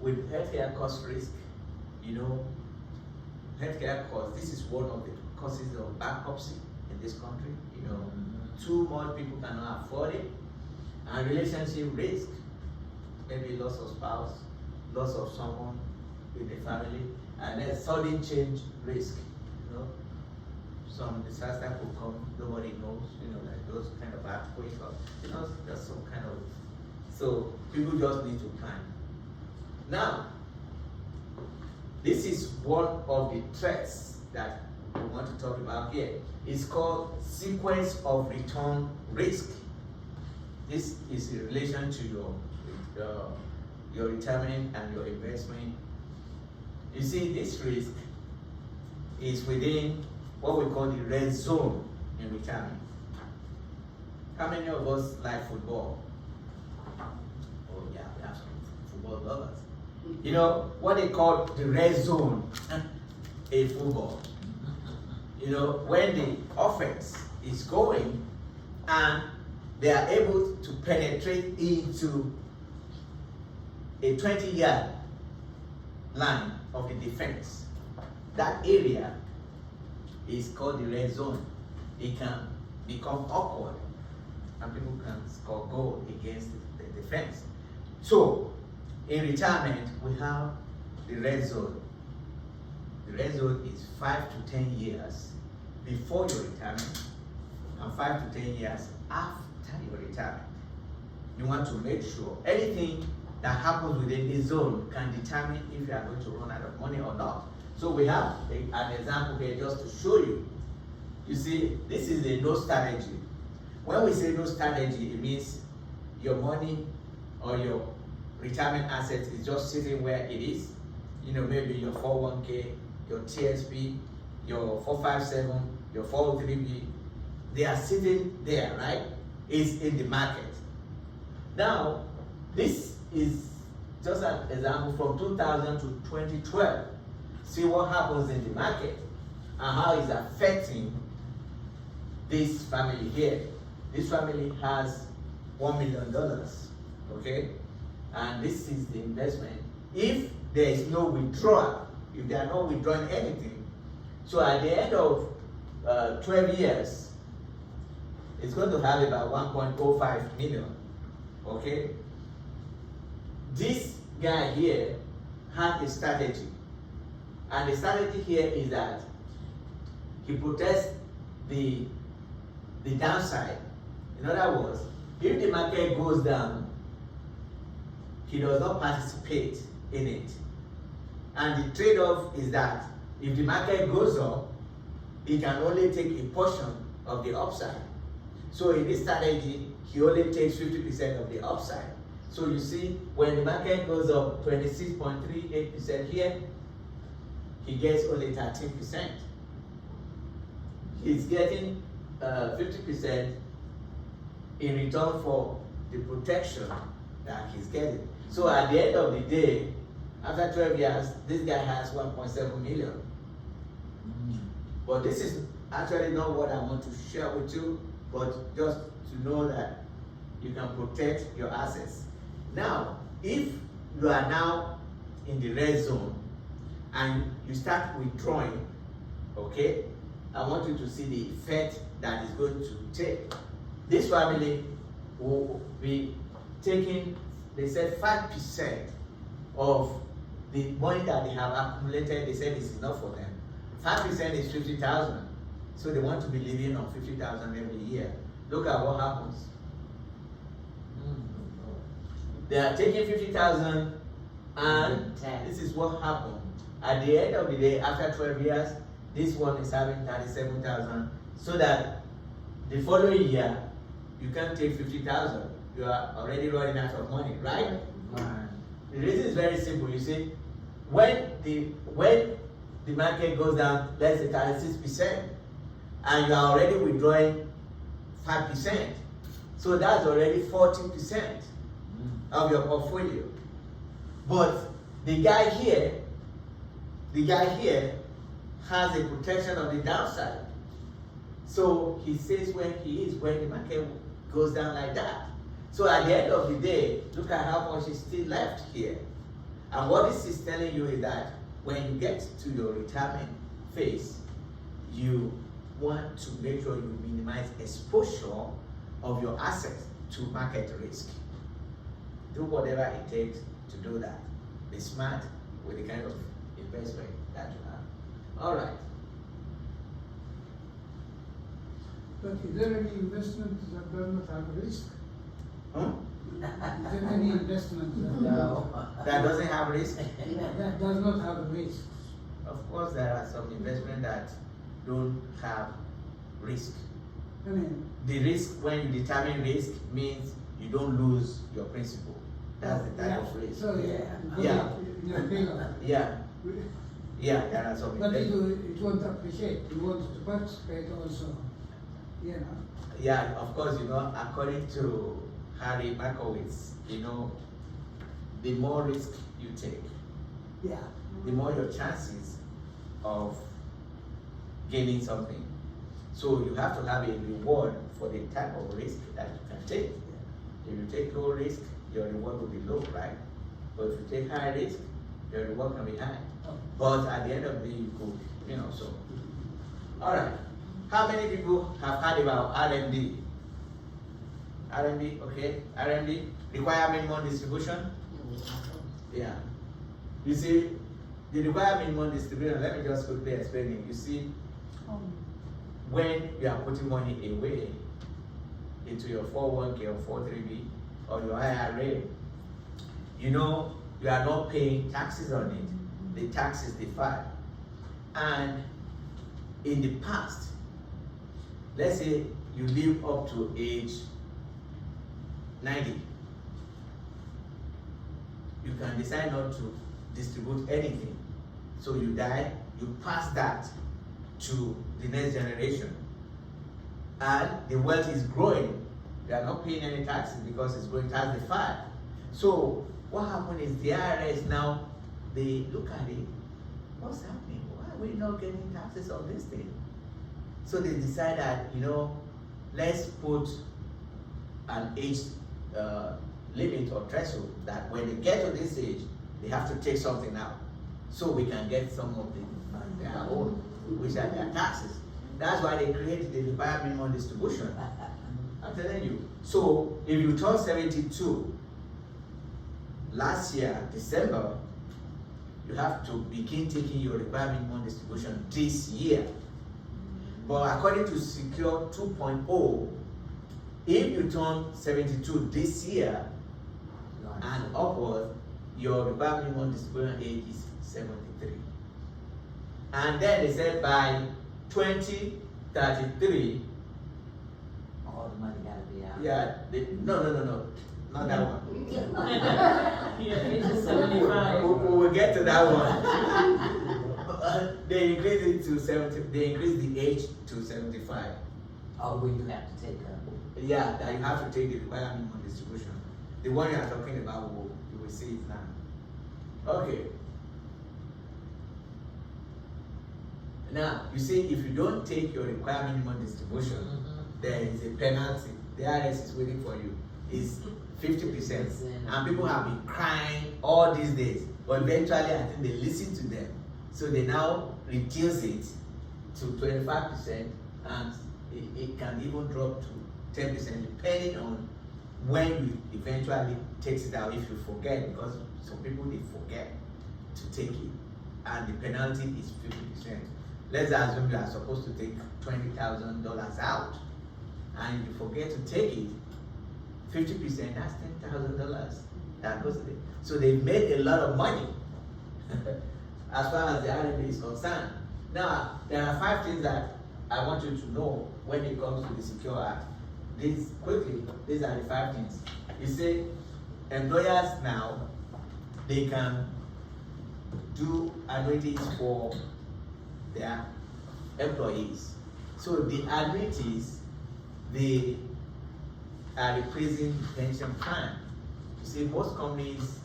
With healthcare cost risk, you know, healthcare cost, this is one of the causes of bankruptcy in this country. You know, too much people cannot afford it. And relationship risk, maybe loss of spouse, loss of someone in the family, and then sudden change risk. You know, some disaster could come, nobody knows, you know, like those kind of earthquakes, or, you know, there's some kind of, so people just need to plan. Now, this is one of the threats that we want to talk about here. It's called sequence of return risk. This is in relation to your retirement and your investment. You see, this risk is within what we call the red zone in retirement. How many of us like football? Oh yeah, we have some football lovers. You know what they call the red zone in football. You know, when the offense is going and they are able to penetrate into a 20-yard line of the defense. That area is called the red zone. It can become awkward and people can score goal against the defense. So, in retirement, we have the red zone. The red zone is 5 to 10 years before your retirement and 5 to 10 years after your retirement. You want to make sure anything that happens within this zone can determine if you are going to run out of money or not. So we have an example here just to show you. You see, this is a no strategy. When we say no strategy, it means your money or your retirement assets is just sitting where it is. You know, maybe your 401k, your TSP, your 457, your 403b, they are sitting there, right? It's in the market. Now, this is just an example from 2000 to 2012. See what happens in the market and how it's affecting this family here. This family has $1 million, okay? And this is the investment. If there is no withdrawal, if they are not withdrawing anything, so at the end of 12 years, it's going to have about 1.05 million, okay? This guy here has a strategy. And the strategy here is that he protects the downside. In other words, if the market goes down, he does not participate in it. And the trade-off is that if the market goes up, he can only take a portion of the upside. So in this strategy, he only takes 50% of the upside. So you see, when the market goes up 26.38% here, he gets only 13%. He's getting 50% in return for the protection that he's getting. So at the end of the day, after 12 years, this guy has 1.7 million. But this is actually not what I want to share with you, but just to know that you can protect your assets. Now, if you are now in the red zone and you start withdrawing, okay, I want you to see the effect that is going to take. This family will be taking, they said 5% of the money that they have accumulated. They said it's enough for them. 5% is 50,000. So they want to be living on 50,000 every year. Look at what happens. They are taking 50,000 and this is what happened. at the end of the day, after 12 years, this one is having 37,000, so that the following year, you can't take 50,000. You are already running out of money, right? The reason is very simple. You see, when the market goes down, let's say 36%, and you are already withdrawing 5%, so that's already 40% of your portfolio. But the guy here has a protection of the downside. So he says when the market goes down like that. So at the end of the day, look at how much is still left here. And what this is telling you is that when you get to your retirement phase, you want to make sure you minimize exposure of your assets to market risk. Do whatever it takes to do that. Be smart with the kind of investment that you have. All right. But is there any investment that does not have risk? Huh? Is there any investment No. That doesn't have risk? that does not have risk? Of course, there are some investments that don't have risk. I mean, The risk, when you determine risk, means you don't lose your principal. That's the type of risk. so Yeah. you're paying off. Yeah, yeah, there are some But investments. it won't appreciate. You want to participate also, you know. Yeah, of course, according to Harry Markowitz, the more risk you take, Yeah. the more your chances of gaining something. So you have to have a reward for the type of risk that you can take. If you take low risk, your reward will be low, right? But if you take high risk, your reward can be high. But at the end of the day, you could, so. All right. How many people have heard about RMD? RMD, okay. RMD, require minimum distribution. Yeah. You see, the require minimum distribution, let me just quickly explain it. You see, when you are putting money away into your 401k or 403b or your IRA, you are not paying taxes on it. The tax is deferred. And in the past, let's say you live up to age 90, you can decide not to distribute anything. So you die, you pass that to the next generation. And the wealth is growing. They are not paying any taxes because it's growing tax deferred. So what happened is the IRS now, they look at it, what's happening? Why are we not getting taxes on this thing? So they decide that, let's put an age limit or threshold that when they get to this age, they have to take something out. So we can get some of their own, which are their taxes. That's why they created the required minimum distribution. I'm telling you. So if you turn 72 last year, December, you have to begin taking your required minimum distribution this year. But according to Secure 2.0, if you turn 72 this year and upward, your required minimum distribution age is 73. And then they said by 2033, All the money gotta be out. yeah, no, not that one. It's 75. We will get to that one. They increased it to 70. They increased the age to 75. Oh, well, you have to take up. Yeah, that you have to take the required minimum distribution. The one you are talking about, you will see it now. Okay. Now, you see, if you don't take your required minimum distribution, there is a penalty. The IRS is waiting for you. It's 50%. And people have been crying all these days. But eventually, I think they listen to them. So they now reduce it to 25%, and it can even drop to 10%, depending on when you eventually takes it out, if you forget, because some people, they forget to take it. And the penalty is 50%. Let's assume you are supposed to take $20,000 out, and you forget to take it, 50%, that's $10,000 that goes to it. So they made a lot of money. as far as the RMA is concerned. Now, there are 5 things that I want you to know when it comes to the Secure Act. These are the 5 things. You see, employers now, they can do annuities for their employees. So the annuities, they are replacing pension plan. You see, most companies,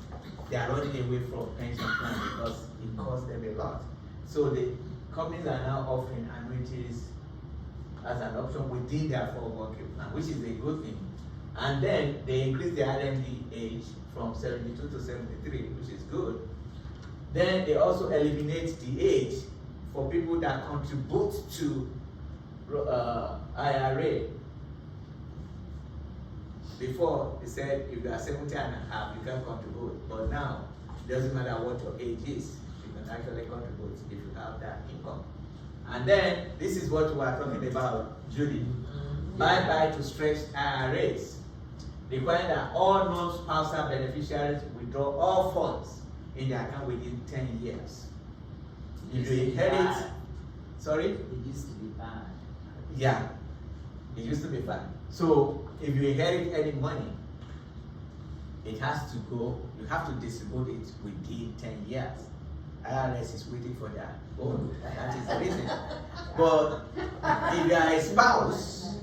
they are running away from pension plan because it costs them a lot. So the companies are now offering annuities as an option within their 401k plan, which is a good thing. And then they increase the RMD age from 72 to 73, which is good. Then they also eliminate the age for people that contribute to IRA. Before, they said if you are 70 and a half, you can contribute. But now, it doesn't matter what your age is, you can actually contribute if you have that income. And then, this is what we are talking about, Judy. Bye-bye to stretched IRAs. Requiring that all non-spousal beneficiaries withdraw all funds in their account within 10 years. If you inherit, sorry? It used to be 5. Yeah, it used to be 5. So if you inherit any money, it has to go, you have to distribute it within 10 years. IRS is waiting for that. Oh, that is the reason. But if you are a spouse,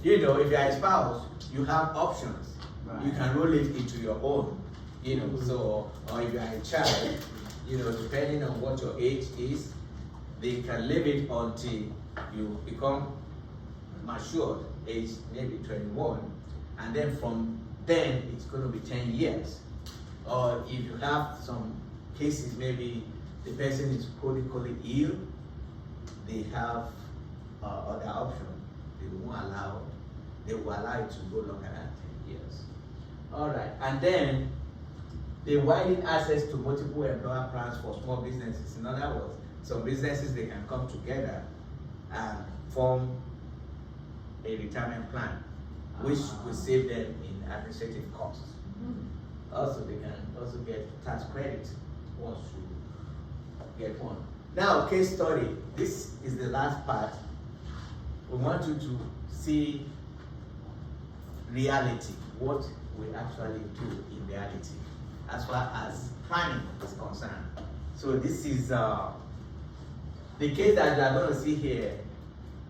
if you are a spouse, you have options. Right. You can roll it into your own, so, or if you are a child, depending on what your age is, they can leave it until you become matured, age maybe 21, and then from then it's going to be 10 years. Or if you have some cases, maybe the person is chronically ill, they have other option. They will allow it to go longer than 10 years. All right, and then they widen access to multiple employer plans for small businesses. In other words, some businesses, they can come together and form a retirement plan, which will save them in administrative costs. Also, they can also get tax credit once you get one. Now, case study. This is the last part. We want you to see reality, what we actually do in reality, as far as planning is concerned. So this is the case that you are going to see here.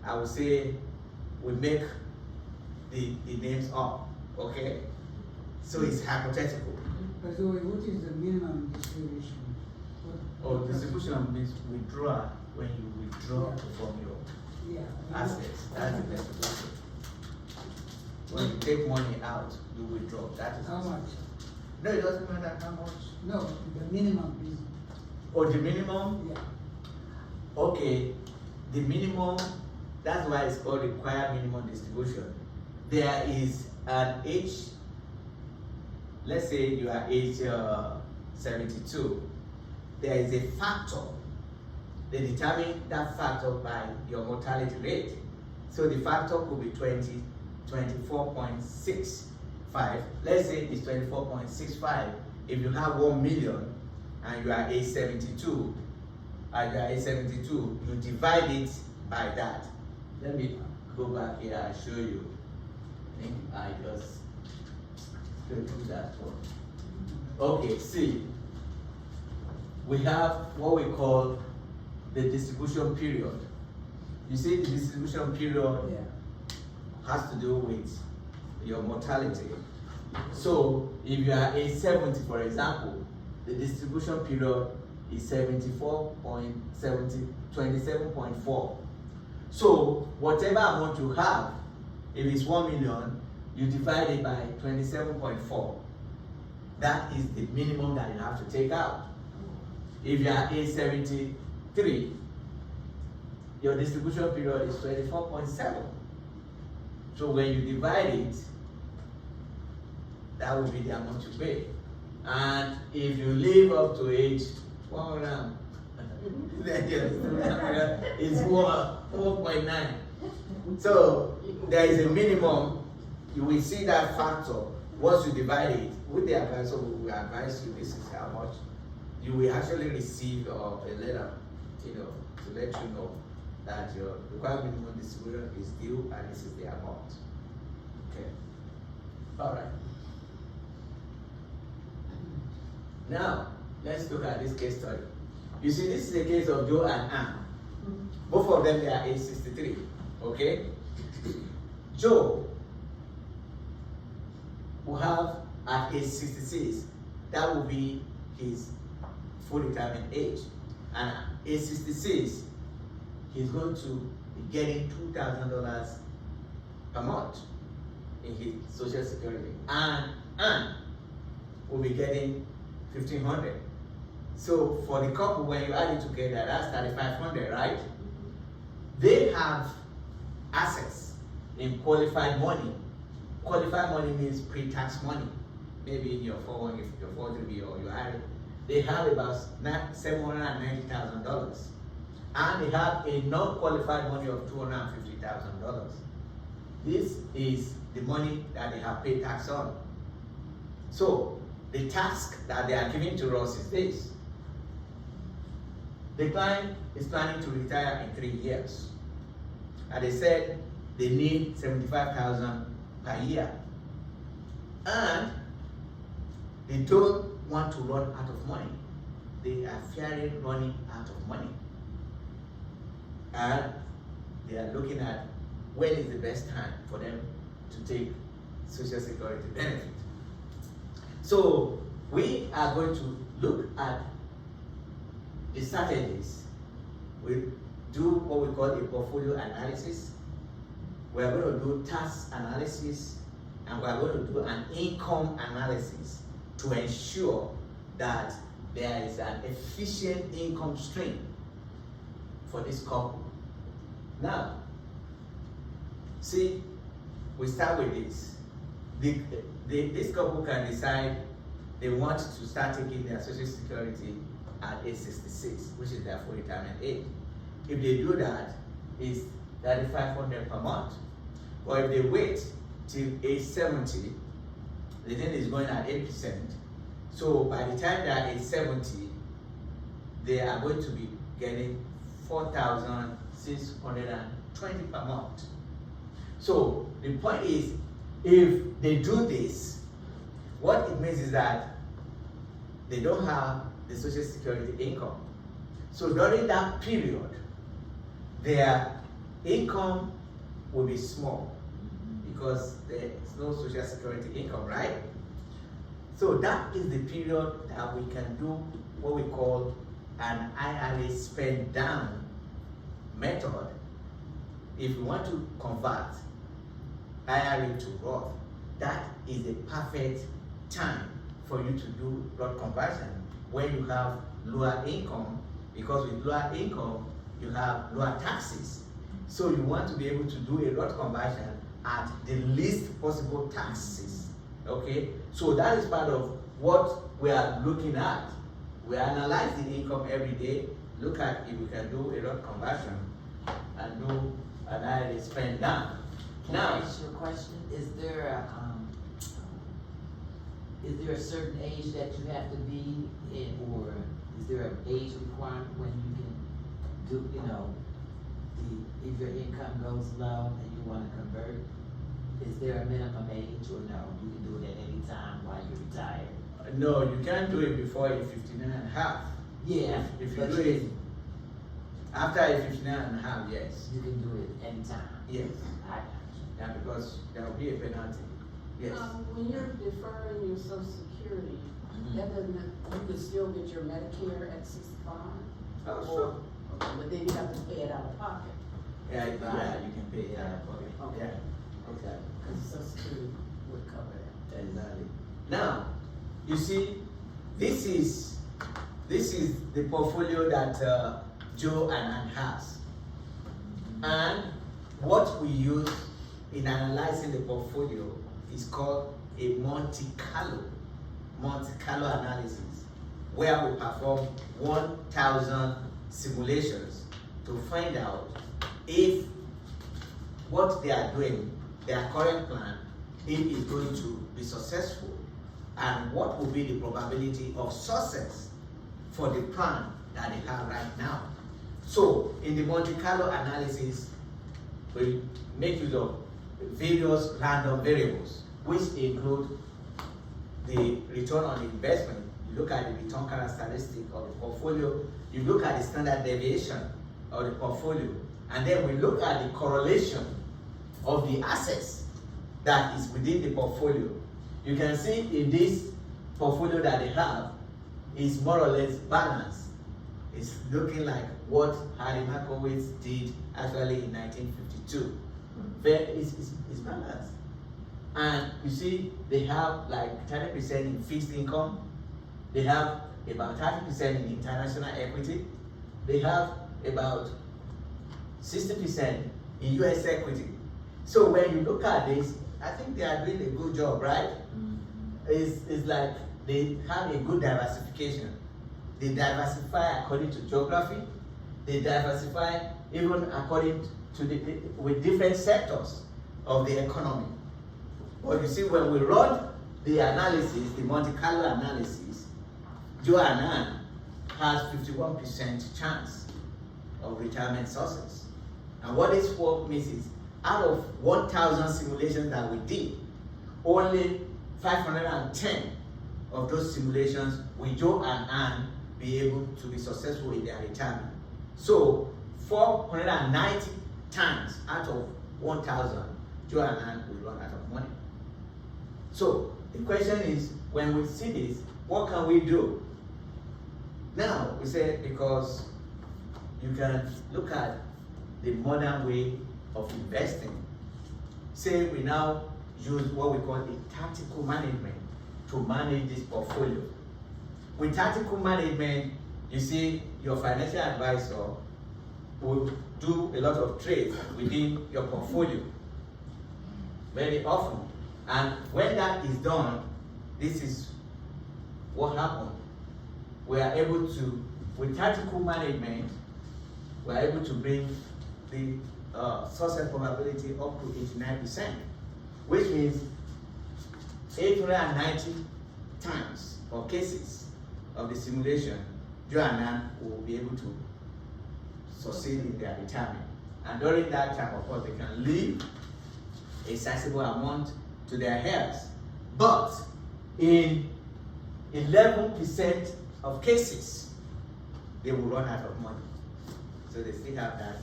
I would say we make the names up, okay? So it's hypothetical. By the way, what is the minimum distribution? Distribution means withdraw, when you withdraw from your assets. That's the distribution. When you take money out, you withdraw. That is how much? No, it doesn't matter how much. No, the minimum is. Oh, the minimum? Yeah. Okay, the minimum, that's why it's called required minimum distribution. There is an age, let's say you are age 72. There is a factor. They determine that factor by your mortality rate. So the factor could be 24.65. Let's say it's 24.65. If you have 1 million and you are age 72, you divide it by that. Let me go back here and show you. I think I just do that one. Okay, see, we have what we call the distribution period. You see, the distribution period has to do with your mortality. So if you are age 70, for example, the distribution period is 27.4. So whatever amount you have, if it's 1 million, you divide it by 27.4. That is the minimum that you have to take out. If you are age 73, your distribution period is 24.7. So when you divide it, that will be the amount you pay. And if you live up to age 100, it's 4.9. So there is a minimum. You will see that factor once you divide it with the advisor. We will advise you this is how much you will actually receive a letter, you know, to let you know that your required minimum distribution is due and this is the amount. Okay. All right. Now, let's look at this case study. You see, this is a case of Joe and Ann. Both of them, they are age 63. Okay? Joe will have at age 66, that will be his full retirement age. And at age 66, he's going to be getting $2,000 per month in his Social Security. And Ann will be getting $1,500. So for the couple, when you add it together, that's $3,500, right? They have assets in qualified money. Qualified money means pre-tax money. Maybe in your 401, if your 403b or your IRA. They have about $790,000. And they have a non-qualified money of $250,000. This is the money that they have paid tax on. So the task that they are giving to us is this. The client is planning to retire in 3 years. And they said they need $75,000 per year. And they don't want to run out of money. They are fearing running out of money. And they are looking at when is the best time for them to take Social Security benefit. So we are going to look at the strategies. We do what we call a portfolio analysis. We are going to do tax analysis, and we are going to do an income analysis to ensure that there is an efficient income stream for this couple. Now, see, we start with this. This couple can decide they want to start taking their Social Security at age 66, which is their full retirement age. If they do that, it's $3,500 per month. Or if they wait till age 70, the thing is going at 8%. So by the time they are age 70, they are going to be getting $4,620 per month. So the point is, if they do this, what it means is that they don't have the Social Security income. So during that period, their income will be small because there is no Social Security income, right? So that is the period that we can do what we call an IRA spend down method. If we want to convert IRA to Roth, that is the perfect time for you to do Roth conversion when you have lower income, because with lower income you have lower taxes. So you want to be able to do a Roth conversion at the least possible taxes. Okay, so that is part of what we are looking at. We analyze the income every day, look at if we can do a Roth conversion and do an IRA spend down. Can I ask you a question? Is there a certain age that you have to be in, or is there an age requirement when you can do, if your income goes low and you want to convert? Is there a minimum age, or no? You can do it at any time while you're retired? No, you can't do it before you're 59 and a half. Yeah. If you do it after you're 59 and a half, yes. You can do it anytime. Yes. I got you. Yeah, because there will be a penalty. Yes. When you're deferring your Social Security, that doesn't, you can still get your Medicare at 65? Oh, sure. Okay, but then you have to pay it out of pocket. Yeah, you can pay it out of pocket. Okay. Yeah. Okay. Because Social Security would cover that. Exactly. Now, you see, this is the portfolio that Joe and Ann has. And what we use in analyzing the portfolio is called a Monte Carlo analysis, where we perform 1,000 simulations to find out if what they are doing, their current plan, if it's going to be successful, and what will be the probability of success for the plan that they have right now. So in the Monte Carlo analysis, we make use of various random variables, which include the return on investment. You look at the return characteristic of the portfolio, you look at the standard deviation of the portfolio, and then we look at the correlation of the assets that is within the portfolio. You can see in this portfolio that they have is more or less balanced. It's looking like what Harry Markowitz did actually in 1952. It's balanced. And you see, they have like 30% in fixed income. They have about 30% in international equity. They have about 60% in US equity. So when you look at this, I think they are doing a good job, right? It's like they have a good diversification. They diversify according to geography. They diversify even according to with different sectors of the economy. But you see, when we run the analysis, the Monte Carlo analysis, Joe Annan has 51% chance of retirement success. And what this work means is, out of 1,000 simulations that we did, only 510 of those simulations will Joe and Ann be able to be successful in their retirement. So 490 times out of 1,000, Joe and Ann will run out of money. So the question is, when we see this, what can we do? Now, we say, because you can look at the modern way of investing. Say we now use what we call a tactical management to manage this portfolio. With tactical management, you see, your financial advisor will do a lot of trades within your portfolio very often. And when that is done, this is what happens. We are able to, with tactical management, we are able to bring the success probability up to 89%, which means 890 times or cases of the simulation, Joe and Ann will be able to succeed in their retirement. And during that time, of course, they can leave a sizable amount to their heirs. But in 11% of cases, they will run out of money. So they still have that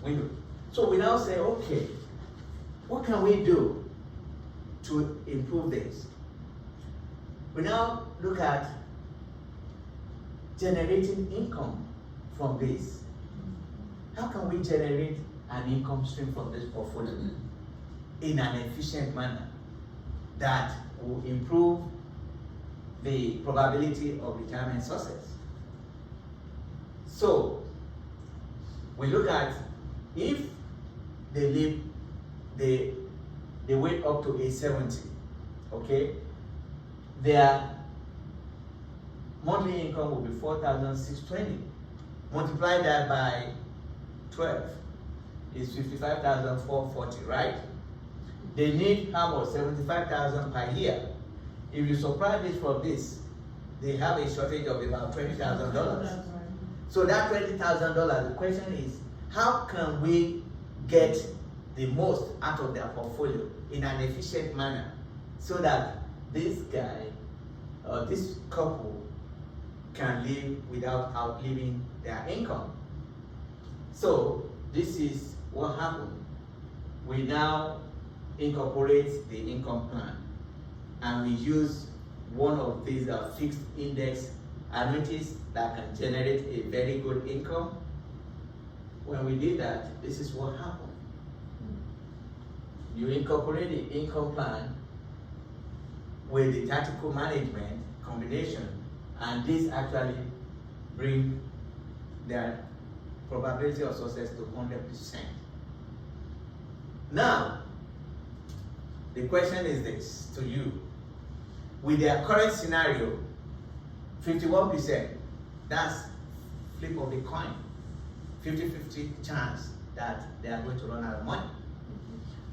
window. So we now say, okay, what can we do to improve this? We now look at generating income from this. How can we generate an income stream from this portfolio in an efficient manner that will improve the probability of retirement success? So we look at, if they live, they wait up to age 70, okay, their monthly income will be 4,620. Multiply that by 12 is 55,440, right? They need how much? 75,000 per year. If you subtract this from this, they have a shortage of about $20,000. So that $20,000, the question is, how can we get the most out of their portfolio in an efficient manner so that this guy or this couple can live without outliving their income? So this is what happened. We now incorporate the income plan, and we use one of these fixed index annuities that can generate a very good income. When we did that, this is what happened. You incorporate the income plan with the tactical management combination, and this actually brings their probability of success to 100%. Now, the question is this to you. With their current scenario, 51%, that's flip of the coin, 50-50 chance that they are going to run out of money.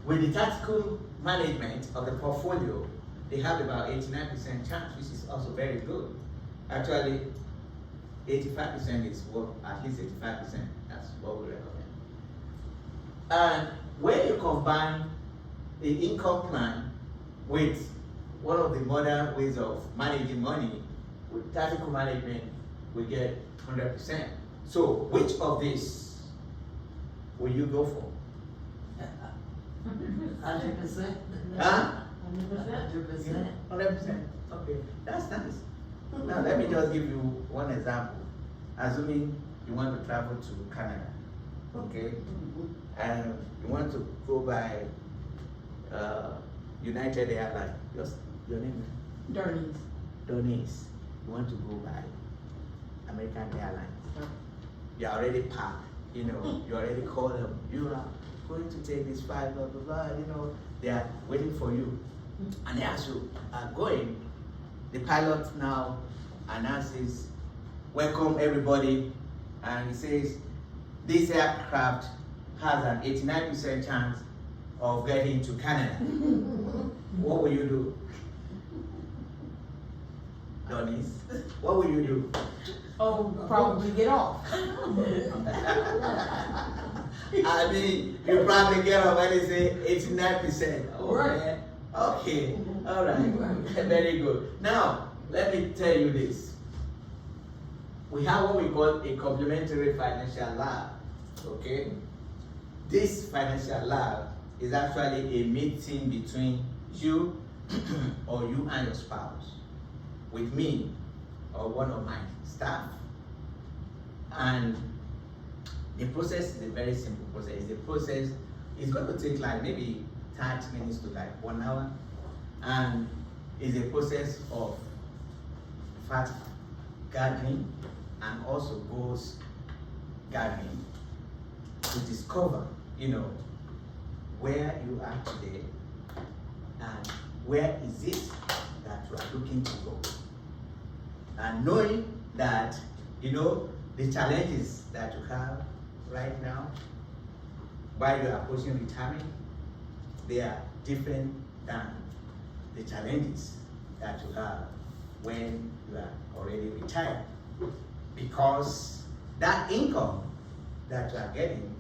With the tactical management of the portfolio, they have about 89% chance, which is also very good. Actually, 85% is what, at least 85%, that's what we recommend. And when you combine the income plan with one of the modern ways of managing money, with tactical management, we get 100%. So which of these will you go for? 100%. Huh? 100%. 100%. Okay, that's nice. Now let me just give you one example. Assuming you want to travel to Canada, okay, and you want to go by United Airlines. Your name? Dernies. Denise. You want to go by American Airlines. You are already packed. You know, you already called them. You are going to take this flight, blah blah blah. You know, they are waiting for you. And as you are going, the pilot now announces, "Welcome everybody," and he says, "This aircraft has an 89% chance of getting to Canada." What will you do? Donis, what will you do? Oh, probably get off. I mean, you probably get off and they say 89%. Oh, Right. man. Okay, all right, very good. Now, let me tell you this. We have what we call a complementary financial lab, okay? This financial lab is actually a meeting between you or you and your spouse, with me or one of my staff. And the process is a very simple process. The process is going to take like maybe 30 minutes to like 1 hour, and is a process of fact gathering and also goals gathering to discover, you know, where you are today and where is it that you are looking to go. And knowing that, you know, the challenges that you have right now while you are approaching retirement, they are different than the challenges that you have when you are already retired. Because that income that you are getting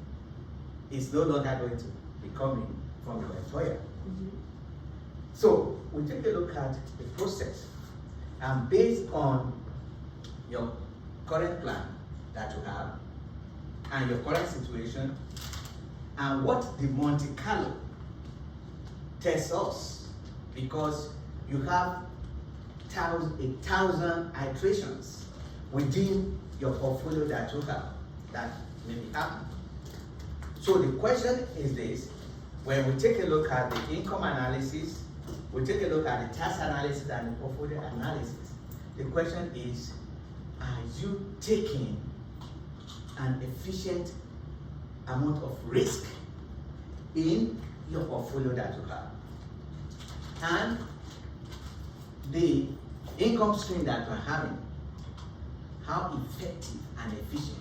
is no longer going to be coming from your employer. So we take a look at the process, and based on your current plan that you have and your current situation and what the Monte Carlo tells us, because you have 1,000 iterations within your portfolio that you have that may be happening. So the question is this: when we take a look at the income analysis, we take a look at the tax analysis and the portfolio analysis, the question is, are you taking an efficient amount of risk in your portfolio that you have? And the income stream that you're having, how effective and efficient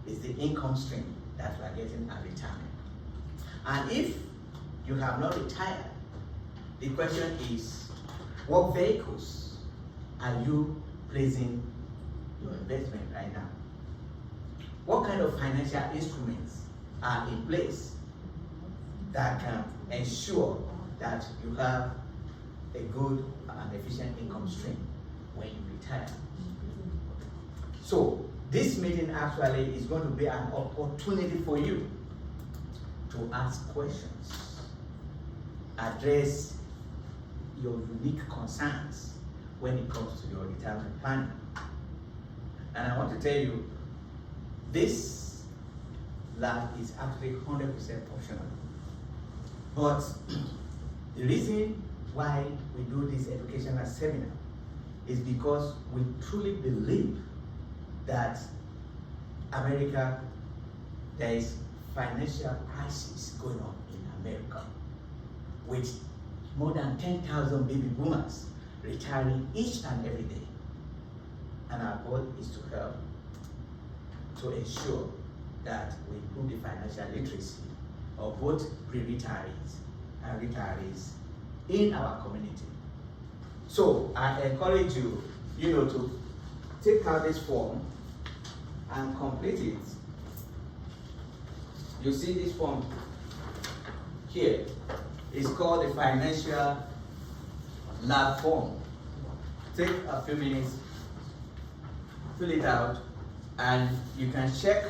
is the income stream that you are getting at retirement? And if you have not retired, the question is, what vehicles are you placing your investment right now? What kind of financial instruments are in place that can ensure that you have a good and efficient income stream when you retire? So this meeting actually is going to be an opportunity for you to ask questions, address your unique concerns when it comes to your retirement planning. And I want to tell you, this lab is actually 100% optional. But the reason why we do this educational seminar is because we truly believe that America, there is financial crisis going on in America, with more than 10,000 baby boomers retiring each and every day. And our goal is to help to ensure that we improve the financial literacy of both pre-retirees and retirees in our community. So I encourage you, to take out this form and complete it, you see this form here. It's called the financial lab form. Take a few minutes, fill it out, and you can check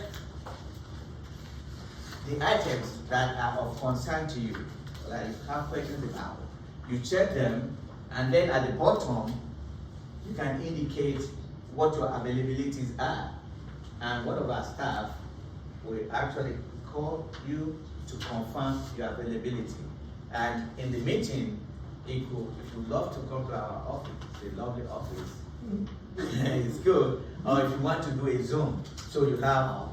the items that are of concern to you, that you have questions about. You check them, and then at the bottom, you can indicate what your availabilities are. And one of our staff will actually call you to confirm your availability. And in the meeting, if you love to come to our office, it's a lovely office, it's good. Or if you want to do a Zoom, so you have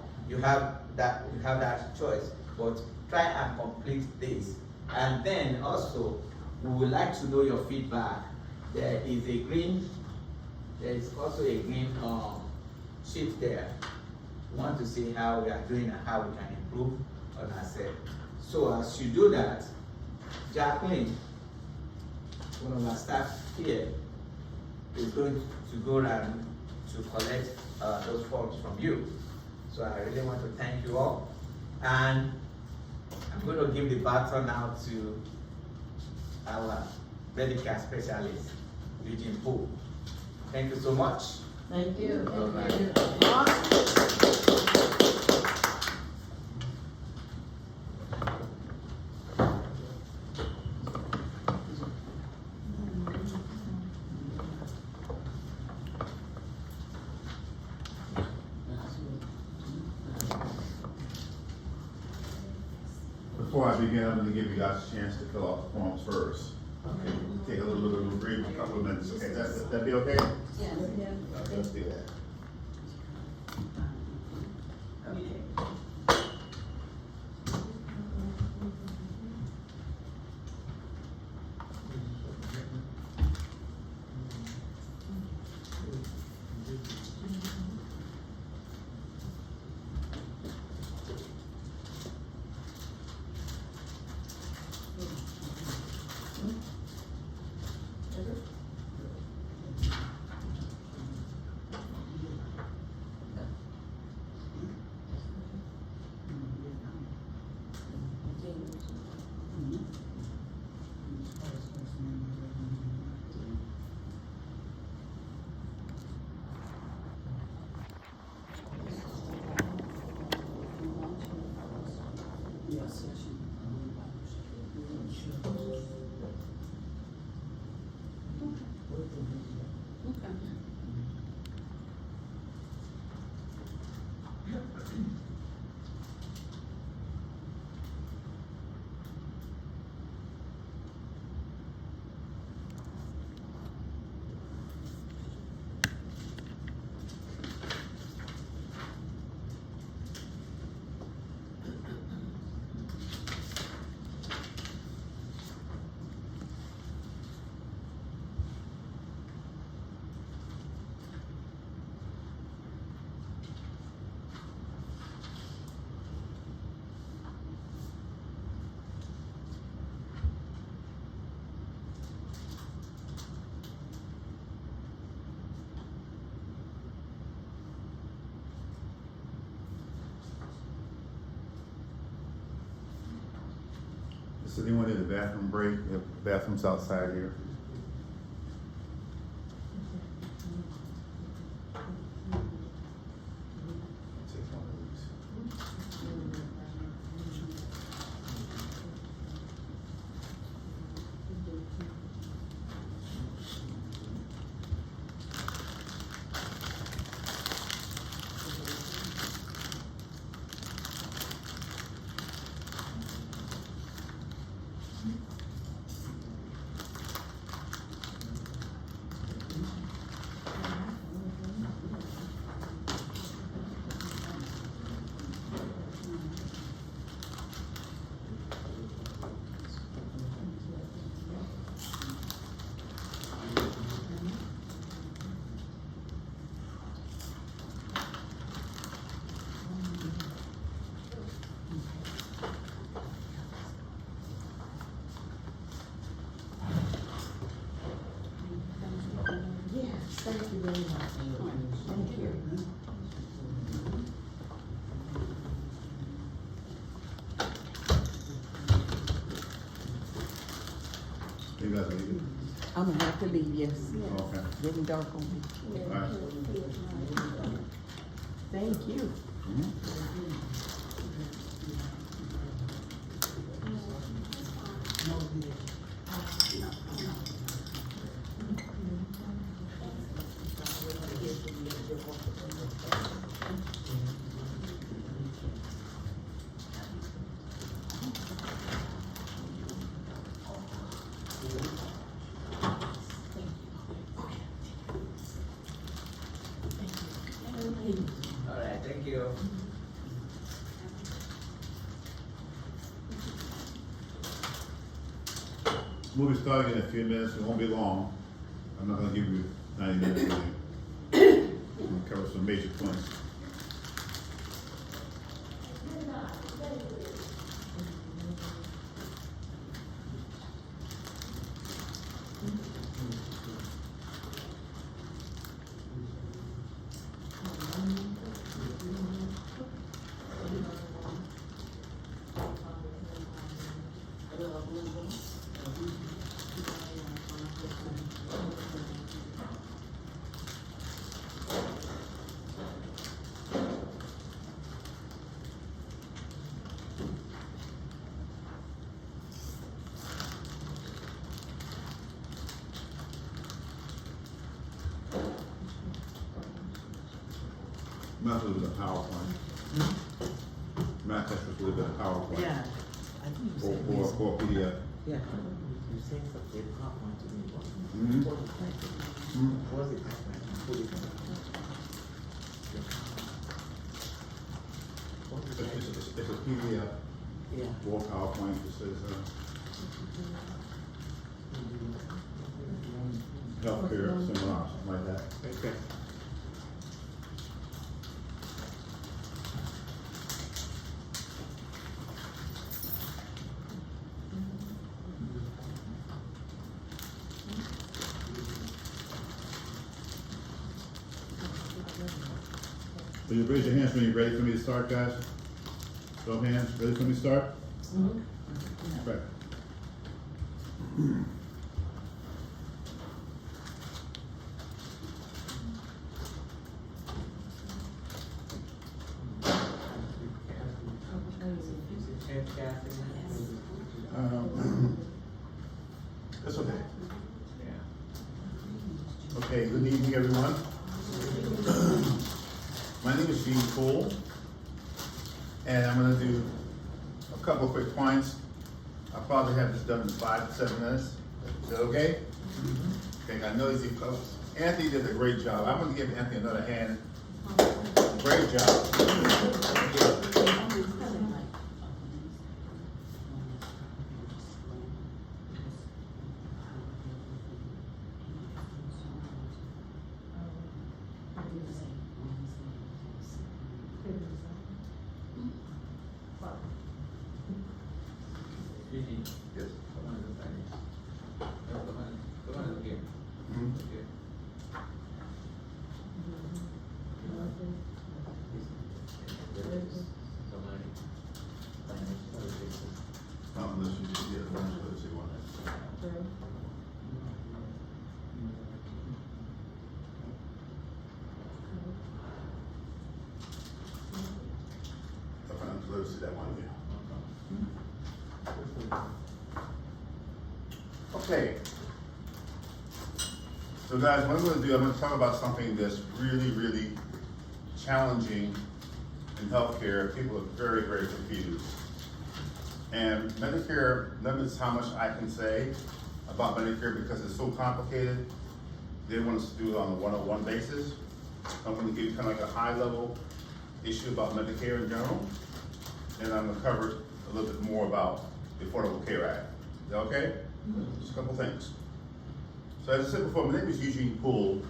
that choice. But try and complete this. And then also, we would like to know your feedback. There is also a green sheet there. We want to see how we are doing and how we can improve on ourselves. So as you do that, Jacqueline, one of our staff here, is going to go around to collect those forms from you. So I really want to thank you all. And I'm going to give the baton now to our medical specialist, Eugene Poole. Thank you so much. Thank you. All right. Before I begin, I'm gonna give you guys a chance to fill out the forms first. Okay, we'll take a little bit of a brief, a couple of minutes, okay, that be okay? Yes. Okay, let's do that. Does anyone in the bathroom break? We have bathrooms outside here. Take one of these. Thank you very much. Thank you. you guys leave? I'm gonna have to leave, yes. Okay. Getting dark on me. All right. Thank you. All right, thank you. We'll be starting in a few minutes, it won't be long. I'm not gonna give you 90 minutes. I'm gonna cover some major points. Math was a PowerPoint. Math test was a little bit of PowerPoint. Yeah. I think you said Or this. PDF. Yeah. You said something, pop one to me. Mhm. What was it? Mhm. What was it? What was it? What was it? It's a PDF Yeah. or PowerPoint that says, healthcare seminar, something like that. Okay. So you raise your hands when you're ready for me to start, guys? Show of hands, ready for me to start? Okay. That's okay. Okay, good evening, everyone. My name is Gene Poole, and I'm gonna do a couple of quick points. I'll probably have this done in 5 to 7 minutes. Is that okay? Okay, I know he's, Anthony did a great job. I'm gonna give Anthony another hand. Great job. Yes. Mhm. Unless you just, yeah, unless you want it. Okay, let's see that one here. Okay. So guys, what I'm gonna do, I'm gonna talk about something that's really, really challenging in healthcare. People are very, very confused. And Medicare limits how much I can say about Medicare because it's so complicated. They want us to do it on a one-on-one basis. I'm gonna give you kind of like a high-level issue about Medicare in general. And I'm gonna cover a little bit more about the Affordable Care Act. Is that okay? Just a couple things. So as I said before, my name is Eugene Poole,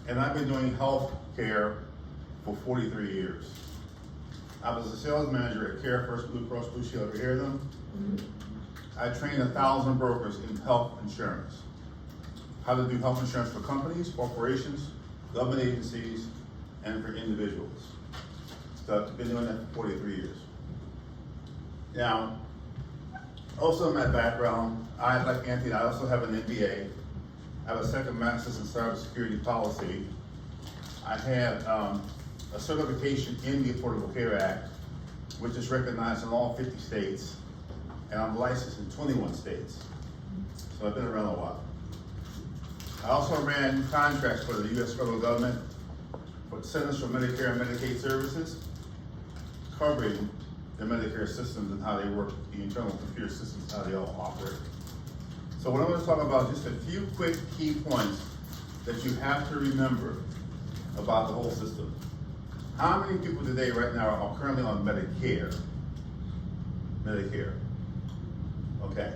and I've been doing health care for 43 years. I was a sales manager at Care First Blue Cross Blue Shield. Ever hear of them? I trained 1,000 brokers in health insurance. How to do health insurance for companies, corporations, government agencies, and for individuals. So I've been doing that for 43 years. Now, also in my background, I, like Anthony, I also have an MBA. I have a second master's in cybersecurity policy. I have a certification in the Affordable Care Act, which is recognized in all 50 states, and I'm licensed in 21 states. So I've been around a while. I also ran contracts for the U.S. federal government for the Centers for Medicare and Medicaid Services, covering the Medicare systems and how they work, the internal computer systems, how they all operate. So what I'm going to talk about, just a few quick key points that you have to remember about the whole system. How many people today right now are currently on Medicare? Medicare. Okay.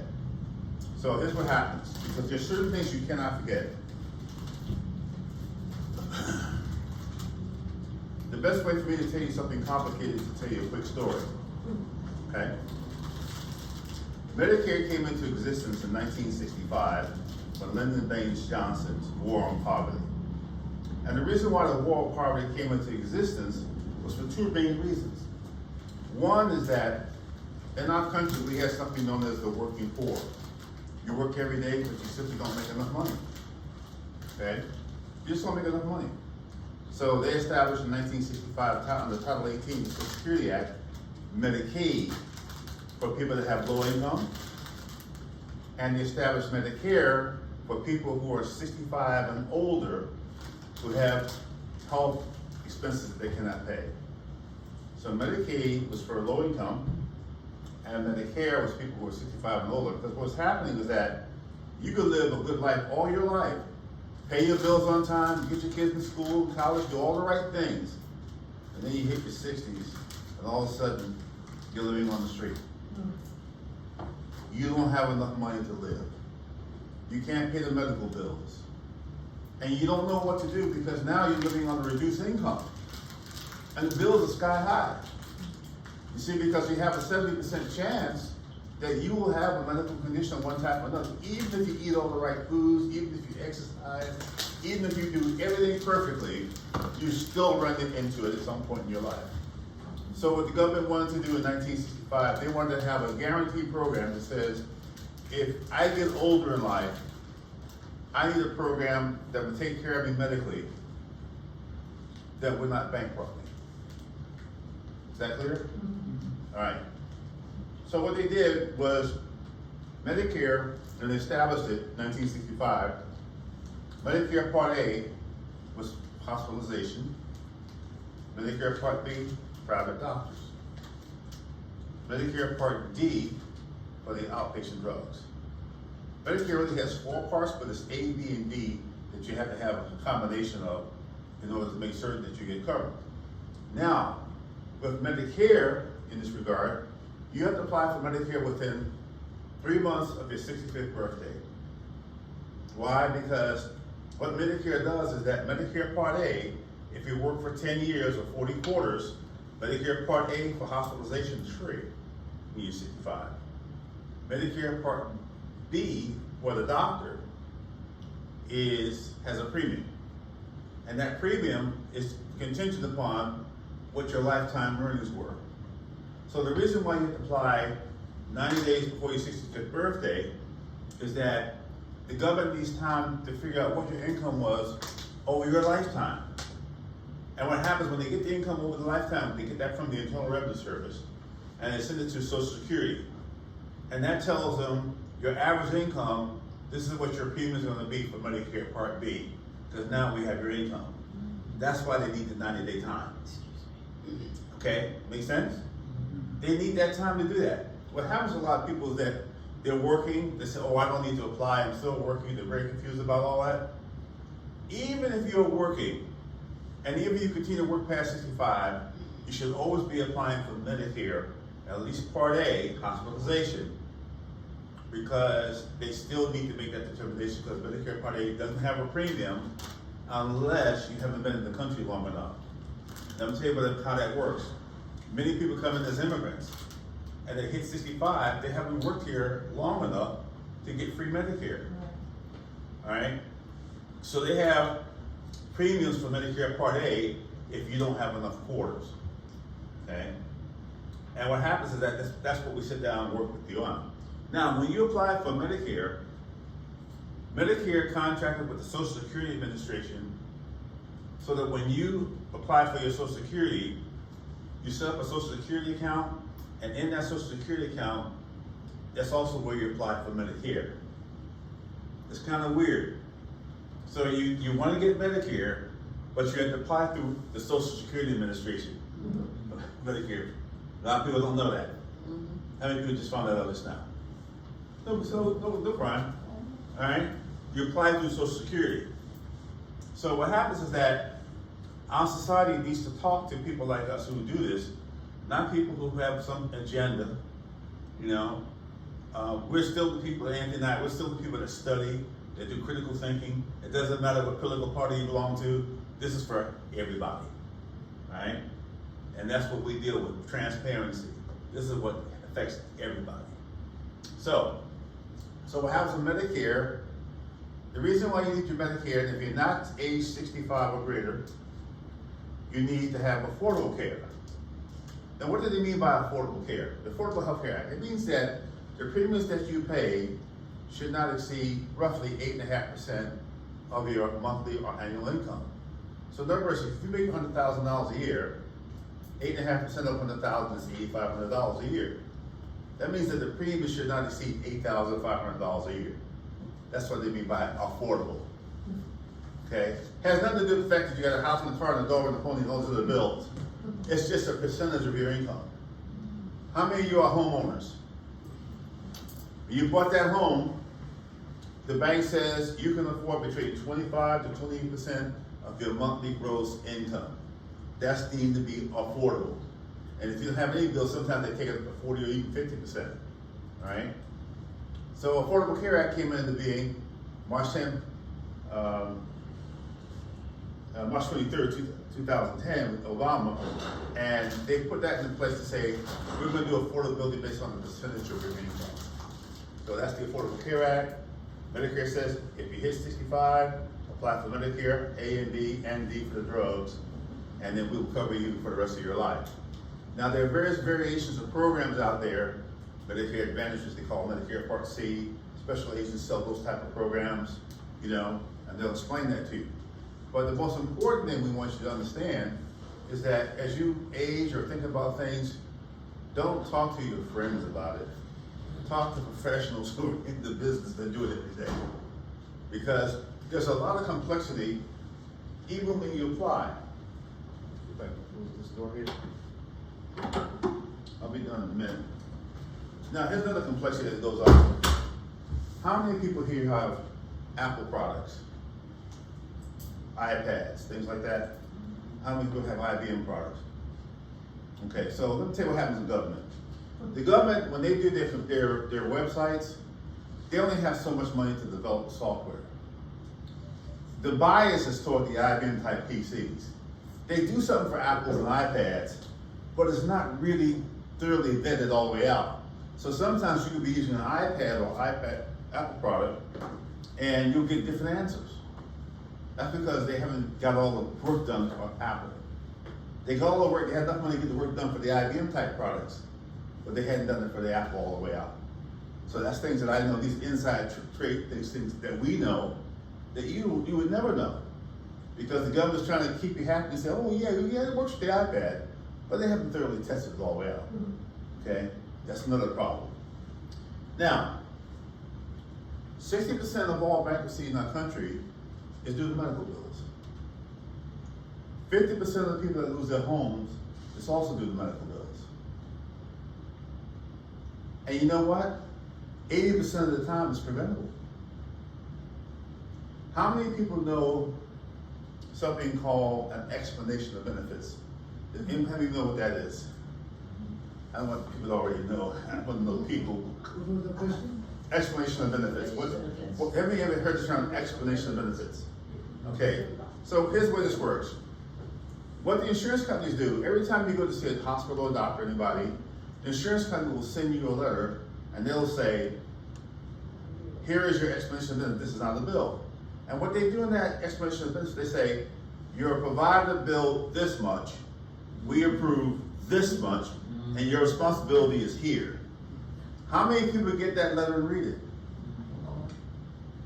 So here's what happens, because there's certain things you cannot forget. The best way for me to tell you something complicated is to tell you a quick story. Okay? Medicare came into existence in 1965 when Lyndon Baines Johnson's War on Poverty. And the reason why the War on Poverty came into existence was for two main reasons. One is that in our country we have something known as the working poor. You work every day, but you simply don't make enough money. Okay? You just don't make enough money. So they established in 1965, under Title 18 of the Social Security Act, Medicaid for people that have low income, and they established Medicare for people who are 65 and older who have health expenses that they cannot pay. So Medicaid was for low income, and Medicare was people who are 65 and older. Because what's happening is that you could live a good life all your life, pay your bills on time, get your kids in school, college, do all the right things, and then you hit your 60s, and all of a sudden, you're living on the street. You don't have enough money to live. You can't pay the medical bills. And you don't know what to do because now you're living on a reduced income. And the bills are sky high. You see, because you have a 70% chance that you will have a medical condition of one type or another. Even if you eat all the right foods, even if you exercise, even if you do everything perfectly, you still run into it at some point in your life. So what the government wanted to do in 1965, they wanted to have a guaranteed program that says, if I get older in life, I need a program that would take care of me medically that would not bankrupt me. Is that clear? All right. So what they did was Medicare, and they established it in 1965. Medicare Part A was hospitalization. Medicare Part B, private doctors. Medicare Part D for the outpatient drugs. Medicare really has 4 parts, but it's A, B, and D that you have to have a combination of in order to make certain that you get covered. Now, with Medicare in this regard, you have to apply for Medicare within 3 months of your 65th birthday. Why? Because what Medicare does is that Medicare Part A, if you work for 10 years or 40 quarters, Medicare Part A for hospitalization is free when you're 65. Medicare Part B for the doctor has a premium. And that premium is contingent upon what your lifetime earnings were. So the reason why you have to apply 90 days before your 65th birthday is that the government needs time to figure out what your income was over your lifetime. And what happens when they get the income over the lifetime, they get that from the Internal Revenue Service, and they send it to Social Security. And that tells them your average income, this is what your premium is going to be for Medicare Part B, because now we have your income. That's why they need the 90-day time. Okay, make sense? They need that time to do that. What happens to a lot of people is that they're working, they say, oh, I don't need to apply, I'm still working, they're very confused about all that. Even if you're working, and even if you continue to work past 65, you should always be applying for Medicare, at least Part A, hospitalization, because they still need to make that determination because Medicare Part A doesn't have a premium unless you haven't been in the country long enough. Now, I'm going to tell you how that works. Many people come in as immigrants, and they hit 65, they haven't worked here long enough to get free Medicare. All right? So they have premiums for Medicare Part A if you don't have enough quarters. Okay? And what happens is that that's what we sit down and work with you on. Now, when you apply for Medicare, Medicare contracted with the Social Security Administration so that when you apply for your Social Security, you set up a Social Security account, and in that Social Security account, that's also where you apply for Medicare. It's kind of weird. So you want to get Medicare, but you have to apply through the Social Security Administration. Medicare. A lot of people don't know that. How many people just found that out just now? No crime. All right? You apply through Social Security. So what happens is that our society needs to talk to people like us who do this, not people who have some agenda. You know, we're still the people, Anthony and I, we're still the people that study, that do critical thinking. It doesn't matter what political party you belong to. This is for everybody, right? And that's what we deal with, transparency. This is what affects everybody. So what happens with Medicare, the reason why you need your Medicare, if you're not age 65 or greater, you need to have affordable care. Now, what do they mean by affordable care? The Affordable Health Care Act. It means that the premiums that you pay should not exceed roughly 8.5% of your monthly or annual income. So in other words, if you make $100,000 a year, 8.5% of $100,000 is $8,500 a year. That means that the premium should not exceed $8,500 a year. That's what they mean by affordable. Okay? Has nothing to do with the fact that you got a house and a car and a dog and a pony and those are the bills. It's just a percentage of your income. How many of you are homeowners? You bought that home, the bank says you can afford between 25 to 28% of your monthly gross income. That's deemed to be affordable. And if you don't have any bills, sometimes they take it to 40 or even 50%, all right? So Affordable Care Act came into being March 23rd, 2010 with Obama, and they put that in place to say, we're gonna do affordability based on the percentage of your income. So that's the Affordable Care Act. Medicare says if you hit 65, apply for Medicare, A and B and D for the drugs, and then we'll cover you for the rest of your life. Now there are various variations of programs out there, Medicare Advantage, as they call Medicare Part C, special agents sell those type of programs, you know, and they'll explain that to you. But the most important thing we want you to understand is that as you age or think about things, don't talk to your friends about it. Talk to professionals who are in the business that do it every day. Because there's a lot of complexity even when you apply. If I can close this door here. I'll be done in a minute. Now here's another complexity that goes on. How many people here have Apple products? iPads, things like that? How many people have IBM products? Okay, so let me tell you what happens in government. The government, when they do their websites, they only have so much money to develop the software. The bias is toward the IBM type PCs. They do something for Apples and iPads, but it's not really thoroughly vetted all the way out. So sometimes you could be using an iPad or Apple product, and you'll get different answers. That's because they haven't got all the work done for Apple. They got all the work, they had enough money to get the work done for the IBM type products, but they hadn't done it for the Apple all the way out. So that's things that I know, these inside trade, these things that we know, that you would never know. Because the government's trying to keep you happy and say, oh yeah, it works with the iPad, but they haven't thoroughly tested it all the way out, okay? That's another problem. Now, 60% of all bankruptcy in our country is due to medical bills. 50% of the people that lose their homes is also due to medical bills. And you know what? 80% of the time it's preventable. How many people know something called an explanation of benefits? How many know what that is? I don't want people to already know. I want to know people. What was the question? Explanation of benefits. Have you ever heard the term explanation of benefits? Okay, so here's the way this works. What the insurance companies do, every time you go to see a hospital or doctor, anybody, the insurance company will send you a letter and they'll say, here is your explanation of benefits, this is on the bill. And what they do in that explanation of benefits, they say, your provider billed this much, we approve this much, and your responsibility is here. How many people get that letter and read it?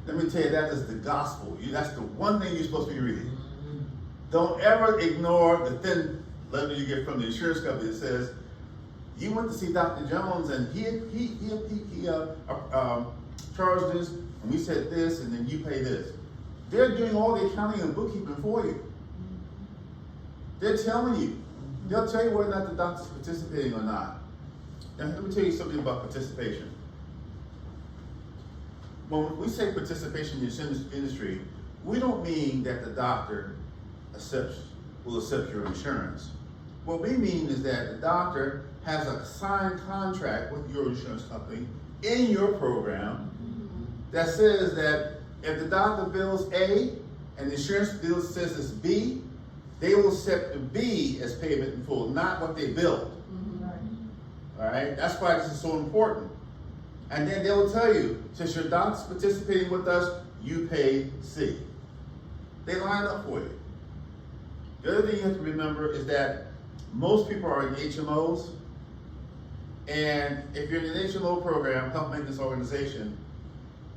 Let me tell you, that is the gospel. That's the one thing you're supposed to be reading. Don't ever ignore the thin letter you get from the insurance company that says, you went to see Dr. Jones and he charged this, and we said this, and then you pay this. They're doing all the accounting and bookkeeping for you. They're telling you. They'll tell you whether or not the doctor's participating or not. Now, let me tell you something about participation. When we say participation in this industry, we don't mean that the doctor will accept your insurance. What we mean is that the doctor has a signed contract with your insurance company in your program that says that if the doctor bills A and the insurance bill says it's B, they will accept the B as payment in full, not what they billed. All right, that's why this is so important. And then they will tell you, since your doctor's participating with us, you pay C. They line up for you. The other thing you have to remember is that most people are in HMOs, and if you're in an HMO program, health maintenance organization,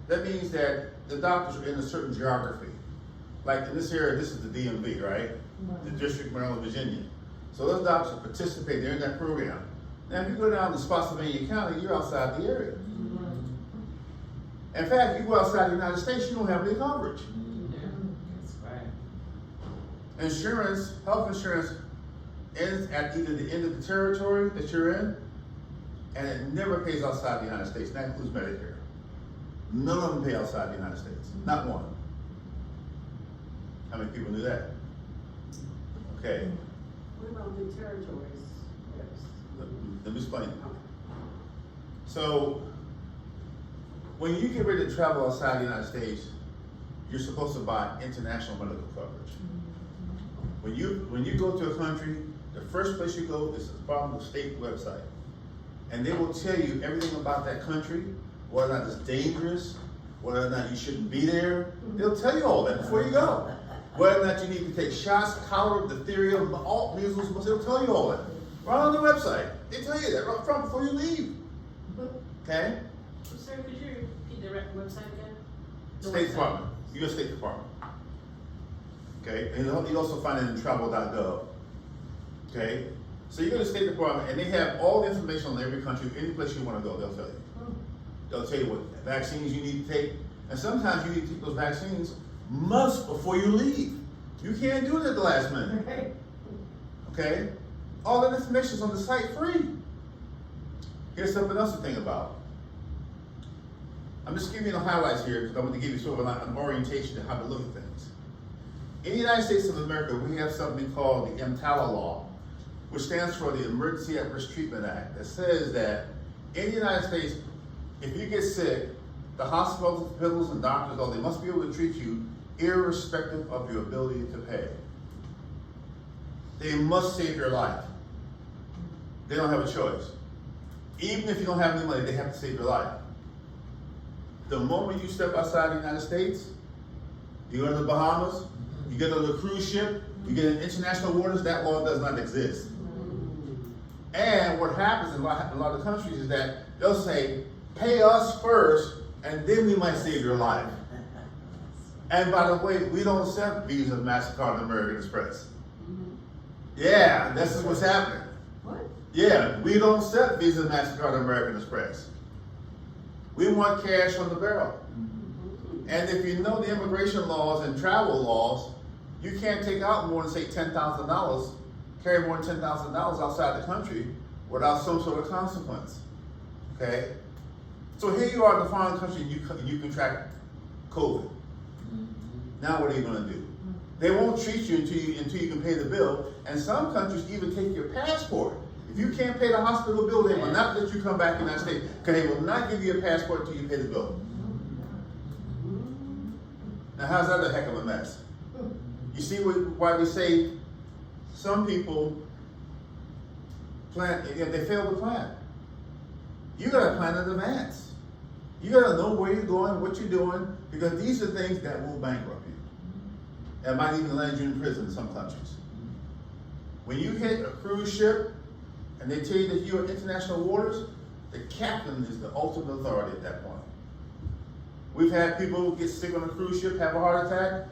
that means that the doctors are in a certain geography. Like in this area, this is the DMV, right? The District of Maryland, Virginia. So those doctors are participating, they're in that program. Now, if you go down to Spotsylvania County, you're outside the area. In fact, if you go outside the United States, you don't have any coverage. That's right. Insurance, health insurance, ends at either the end of the territory that you're in, and it never pays outside the United States. That includes Medicare. None of them pay outside the United States. Not one. How many people knew that? Okay. What about the territories? Let me explain. So, when you get ready to travel outside the United States, you're supposed to buy international medical coverage. When you go to a country, the first place you go is the Department of State website. And they will tell you everything about that country, whether or not it's dangerous, whether or not you shouldn't be there. They'll tell you all that before you go. Whether or not you need to take shots, cholera, diphtheria, all measles, they'll tell you all that. Right on the website. They tell you that right from before you leave. Okay? Sir, could you repeat the website again? The State website. Department, U.S. State Department. Okay, and you also find it in travel.gov. Okay, so you go to the State Department and they have all the information on every country, any place you want to go, they'll tell you. They'll tell you what vaccines you need to take, and sometimes you need to take those vaccines months before you leave. You can't do it at the last minute. Okay, all that information is on the site free. Here's something else to think about. I'm just giving you the highlights here because I'm going to give you sort of an orientation of how to look at things. In the United States of America, we have something called the EMTALA law, which stands for the Emergency at Risk Treatment Act, that says that in the United States, if you get sick, the hospitals, hospitals, and doctors, they must be able to treat you irrespective of your ability to pay. They must save your life. They don't have a choice. Even if you don't have any money, they have to save your life. The moment you step outside the United States, you go to the Bahamas, you get on a cruise ship, you get in international waters, that law does not exist. And what happens in a lot of countries is that they'll say, pay us first, and then we might save your life. And by the way, we don't accept Visa, MasterCard, and American Express. Yeah, this is what's happening. What? Yeah, we don't accept Visa, MasterCard, and American Express. We want cash on the barrel. And if you know the immigration laws and travel laws, you can't take out more than, say, $10,000, carry more than $10,000 outside the country without some sort of consequence. Okay? So here you are in a foreign country and you contract COVID. Now what are you going to do? They won't treat you until you can pay the bill. And some countries even take your passport. If you can't pay the hospital bill, they will not let you come back to the United States because they will not give you a passport until you pay the bill. Now how's that a heck of a mess? You see why we say some people plan, they fail to plan. You gotta plan in advance. You gotta know where you're going, what you're doing, because these are things that will bankrupt you. That might even land you in prison in some countries. When you hit a cruise ship and they tell you that you're in international waters, the captain is the ultimate authority at that point. We've had people get sick on a cruise ship, have a heart attack,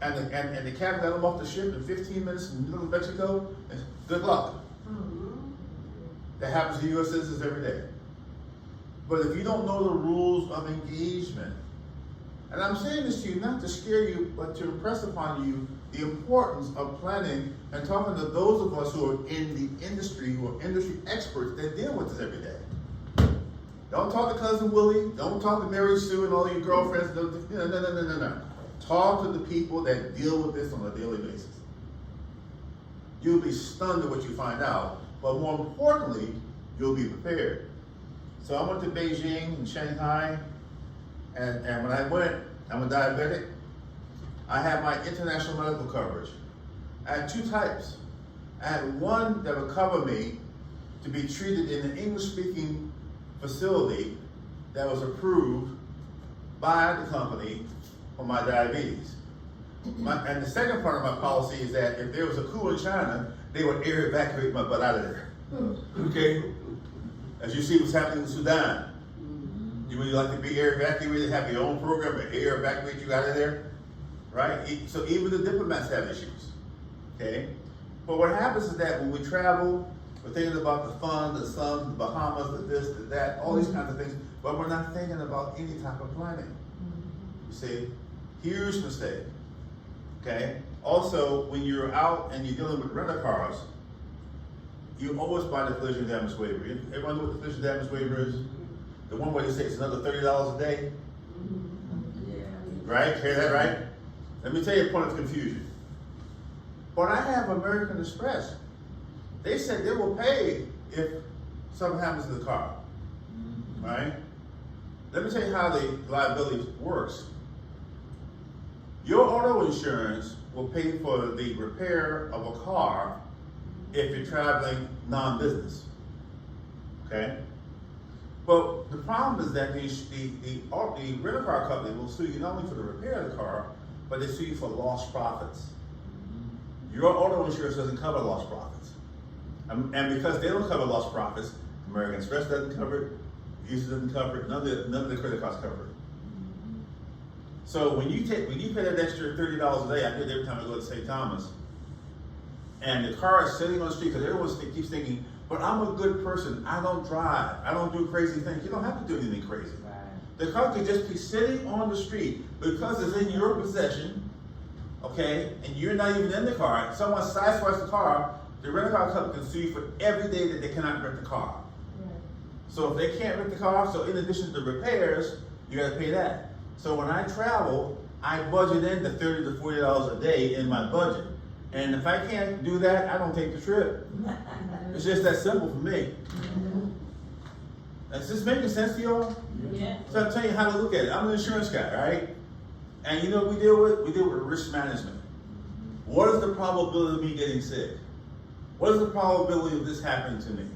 and the captain got them off the ship in 15 minutes in the middle of Mexico, and good luck. That happens to U.S. citizens every day. But if you don't know the rules of engagement, and I'm saying this to you not to scare you, but to impress upon you the importance of planning and talking to those of us who are in the industry, who are industry experts that deal with this every day. Don't talk to Cousin Willie, don't talk to Mary Sue and all your girlfriends, no. Talk to the people that deal with this on a daily basis. You'll be stunned at what you find out, but more importantly, you'll be prepared. So I went to Beijing and Shanghai, and when I went, I'm a diabetic, I had my international medical coverage. I had two types. I had one that would cover me to be treated in an English-speaking facility that was approved by the company for my diabetes. And the second part of my policy is that if there was a coup in China, they would air evacuate my butt out of there. Okay? As you see what's happening in Sudan. You would like to be air evacuated, have your own program to air evacuate you out of there? Right? So even the diplomats have issues. Okay? But what happens is that when we travel, we're thinking about the fun, the sun, the Bahamas, the this, the that, all these kinds of things, but we're not thinking about any type of planning. You see? Huge mistake. Okay? Also, when you're out and you're dealing with rental cars, you always buy the collision damage waiver. Everyone know what the collision damage waiver is? The one where they say it's another $30 a day? Right? Hear that right? Let me tell you a point of confusion. But I have American Express. They said they will pay if something happens to the car. Right? Let me tell you how the liability works. Your auto insurance will pay for the repair of a car if you're traveling non-business. Okay? But the problem is that the rental car company will sue you not only for the repair of the car, but they sue you for lost profits. Your auto insurance doesn't cover lost profits. And because they don't cover lost profits, American Express doesn't cover it, Visa doesn't cover it, none of the credit cards cover it. So when you pay that extra $30 a day, I do it every time I go to St. Thomas, and the car is sitting on the street, because everyone keeps thinking, but I'm a good person, I don't drive, I don't do crazy things. You don't have to do anything crazy. Right. The car could just be sitting on the street because it's in your possession, okay, and you're not even in the car. Someone sideswipes the car, the rental car company can sue you for every day that they cannot rent the car. Right. So if they can't rent the car, so in addition to the repairs, you gotta pay that. So when I travel, I budget in the $30 to $40 a day in my budget. And if I can't do that, I don't take the trip. It's just that simple for me. Is this making sense to y'all? Yeah. So I'm telling you how to look at it. I'm an insurance guy, right? And you know what we deal with? We deal with risk management. What is the probability of me getting sick? What is the probability of this happening to me?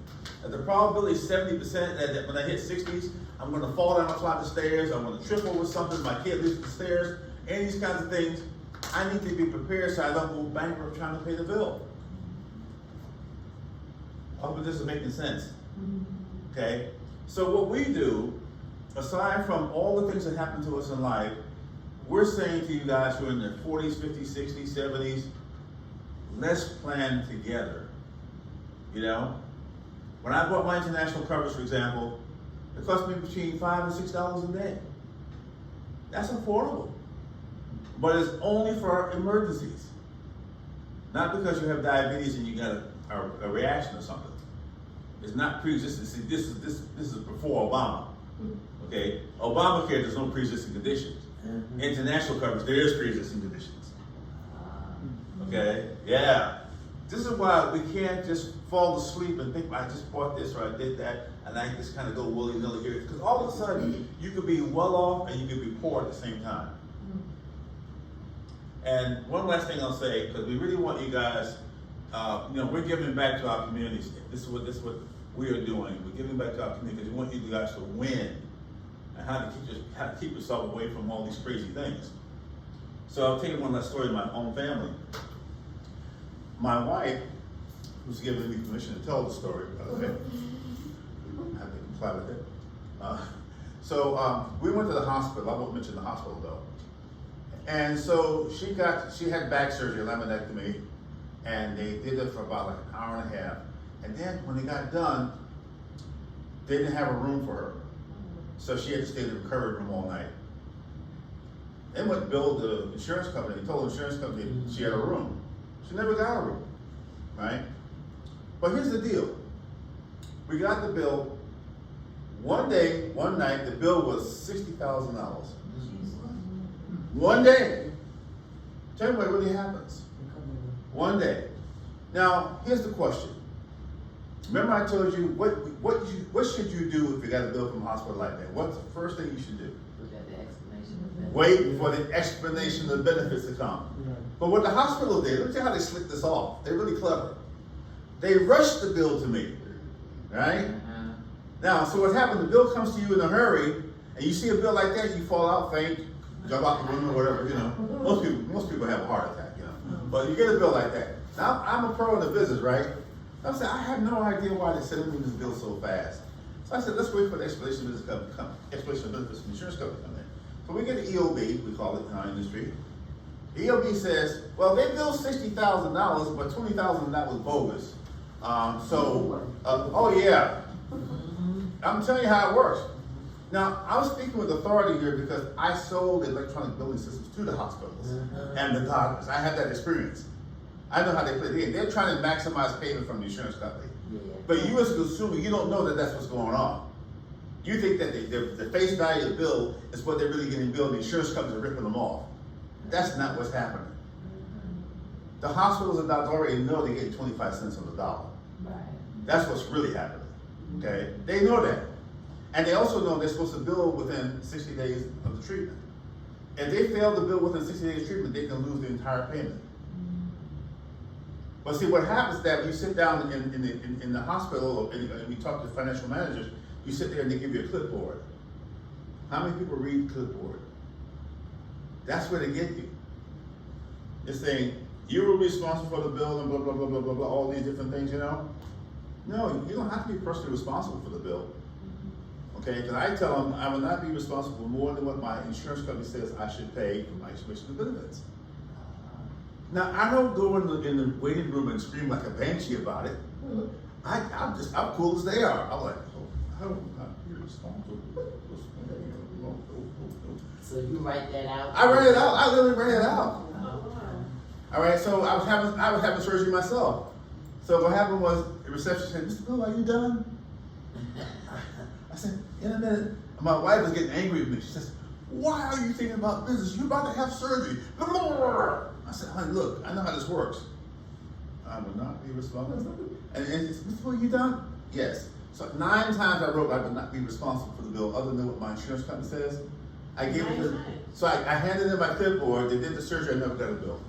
And the probability is 70% that when I hit 60s, I'm gonna fall down a flight of stairs, I'm gonna trip over something, my kid leaves the stairs, any of these kinds of things. I need to be prepared so I don't go bankrupt trying to pay the bill. I hope this is making sense. Okay? So what we do, aside from all the things that happen to us in life, we're saying to you guys who are in their 40s, 50s, 60s, 70s, let's plan together. You know? When I bought my international coverage, for example, it cost me between $5 and $6 a day. That's affordable. But it's only for emergencies. Not because you have diabetes and you got a reaction or something. It's not pre-existing. See, this is before Obama. Okay? Obamacare, there's no pre-existing conditions. International coverage, there is pre-existing conditions. Okay? Yeah. This is why we can't just fall asleep and think, I just bought this or I did that, and I just kind of go willy-nilly here. Because all of a sudden, you could be well off and you could be poor at the same time. And one last thing I'll say, because we really want you guys, we're giving back to our communities. This is what we are doing. We're giving back to our community because we want you guys to win and how to keep yourself away from all these crazy things. So I'll tell you one last story of my own family. My wife, who's given me permission to tell the story, by the way, I have the comply with it. We went to the hospital. I won't mention the hospital though. And so she had back surgery, laminectomy, and they did it for about like an hour and a half. And then when they got done, they didn't have a room for her. So she had to stay in the recovery room all night. They went and billed the insurance company, told the insurance company she had a room. She never got a room, right? But here's the deal. We got the bill. One day, one night, the bill was $60,000. One day. Tell me what really happens. One day. Now, here's the question. Remember I told you, what should you do if you got a bill from a hospital like that? What's the first thing you should do? Look at the explanation of that. Wait for the explanation of the benefits to come. But what the hospital did, let me tell you how they slicked this off. They're really clever. They rushed the bill to me, right? Now, so what happened, the bill comes to you in a hurry, and you see a bill like that, you fall out, faint, jump out the room or whatever, you know. Most people have a heart attack, you know. But you get a bill like that. Now, I'm a pro in the business, right? I said, I have no idea why they sent me this bill so fast. So I said, let's wait for the explanation of benefits from the insurance company to come in. So we get an EOB, we call it in our industry. The EOB says, well, they billed $60,000, but $20,000 of that was bogus. Oh yeah. I'm telling you how it works. Now, I was speaking with authority here because I sold electronic billing systems to the hospitals and the doctors. I have that experience. I know how they play the game. They're trying to maximize payment from the insurance company. But you as a consumer, you don't know that that's what's going on. You think that the face value of the bill is what they're really getting billed, and the insurance companies are ripping them off. That's not what's happening. The hospitals and doctors already know they're getting 25 cents on the dollar. That's what's really happening, okay? They know that. And they also know they're supposed to bill within 60 days of the treatment. If they fail to bill within 60 days of treatment, they can lose the entire payment. But see, what happens is that when you sit down in the hospital and we talk to financial managers, you sit there and they give you a clipboard. How many people read clipboard? That's where they get you. They're saying, you were responsible for the bill and blah, blah, blah, blah, blah, blah, all these different things, you know? No, you don't have to be personally responsible for the bill. Okay, because I tell them I will not be responsible for more than what my insurance company says I should pay for my explanation of benefits. Now, I don't go in the waiting room and scream like a banshee about it. I'm cool as they are. I'm like, I will not be responsible. So you write that out? I write it out. I literally write it out. All right, so I was having surgery myself. So what happened was the receptionist said, Mr. Bill, are you done? I said, in a minute. My wife was getting angry with me. She says, why are you thinking about business? You're about to have surgery. I said, honey, look, I know how this works. I will not be responsible. And she said, Mr. Bill, are you done? Yes. So 9 times I wrote I would not be responsible for the bill other than what my insurance company says. I gave it to them. So I handed them my clipboard. They did the surgery. I never got a bill.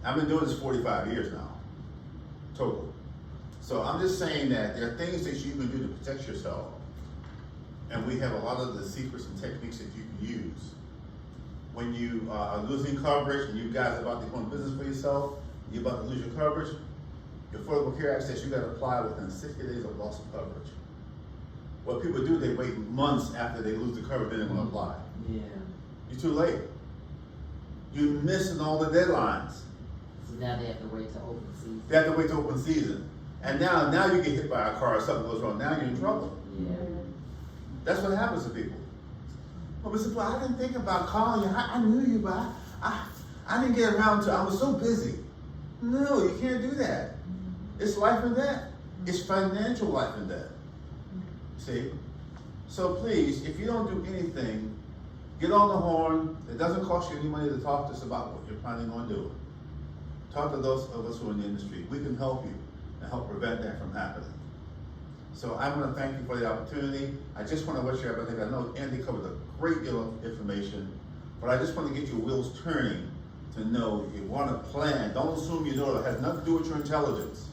I've been doing this 45 years now, total. So I'm just saying that there are things that you can do to protect yourself. And we have a lot of the secrets and techniques that you can use. When you are losing coverage and you guys are about to go into business for yourself, you're about to lose your coverage, the Affordable Care Act says you got to apply within 60 days of loss of coverage. What people do, they wait months after they lose the coverage, then they want to apply. Yeah. You're too late. You're missing all the deadlines. So now they have to wait till open season. They have to wait till open season. And now you get hit by a car or something goes wrong. Now you're in trouble. Yeah. That's what happens to people. Well, Mr. Bill, I didn't think about calling you. I knew you, but I didn't get around to it. I was so busy. No, you can't do that. It's life and death. It's financial life and death. See? So please, if you don't do anything, get on the horn. It doesn't cost you any money to talk to us about what you're planning on doing. Talk to those of us who are in the industry. We can help you and help prevent that from happening. So I want to thank you for the opportunity. I just want to wish you everything. I know Andy covered a great deal of information, but I just want to get your wheels turning to know you want to plan. Don't assume you know it has nothing to do with your intelligence.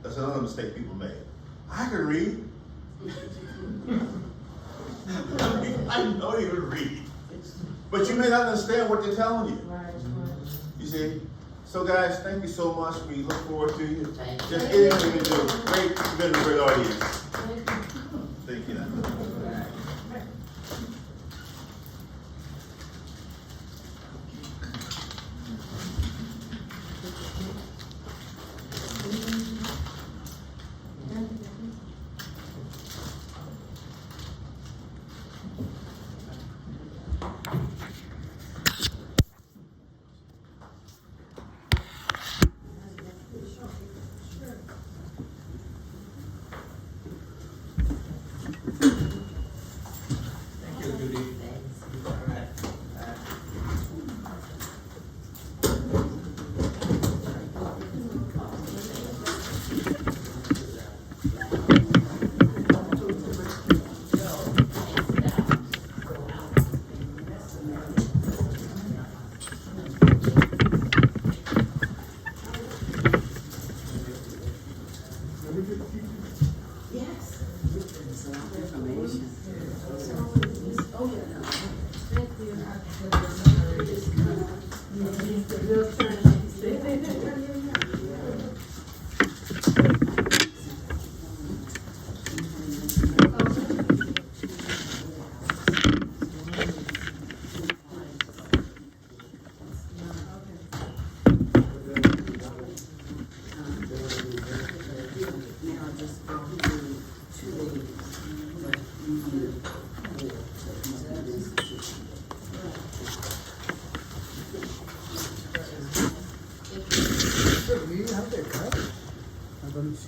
That's another mistake people make. I can read. I know you can read. But you may not understand what they're telling you. Right. You see? So guys, thank you so much. We look forward to you. Thank you. Just anything you do. Great, you've been a great audience. Thank you. Thank you, Judy. All right. Yes.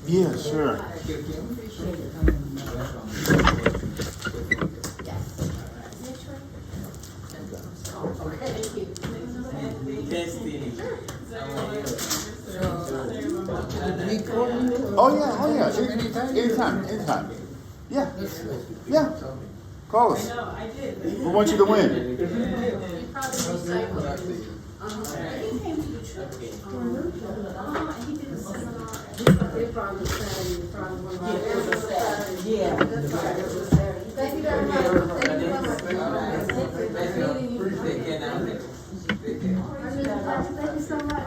Yeah, sure. Oh yeah. Anytime. Yeah. Yeah. Call us. I did. We want you to win. They probably said, you probably one of our. Yeah. Thank you very much. Thank you so much.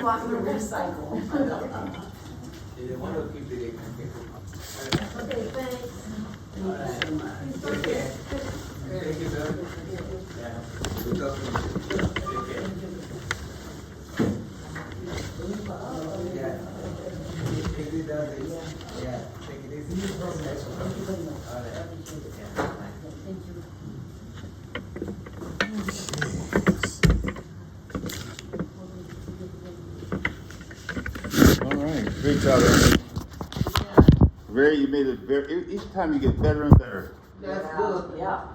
Walking to recycle. You want to keep it. Okay, thanks. All right. Take care. Thank you, sir. Yeah. Good talking to you. Take care. Yeah. Take it down, please. Yeah. Take it easy. All right. Yeah. All right. Great job, Aaron. You made it very, each time you get better and better. That's good. Yeah.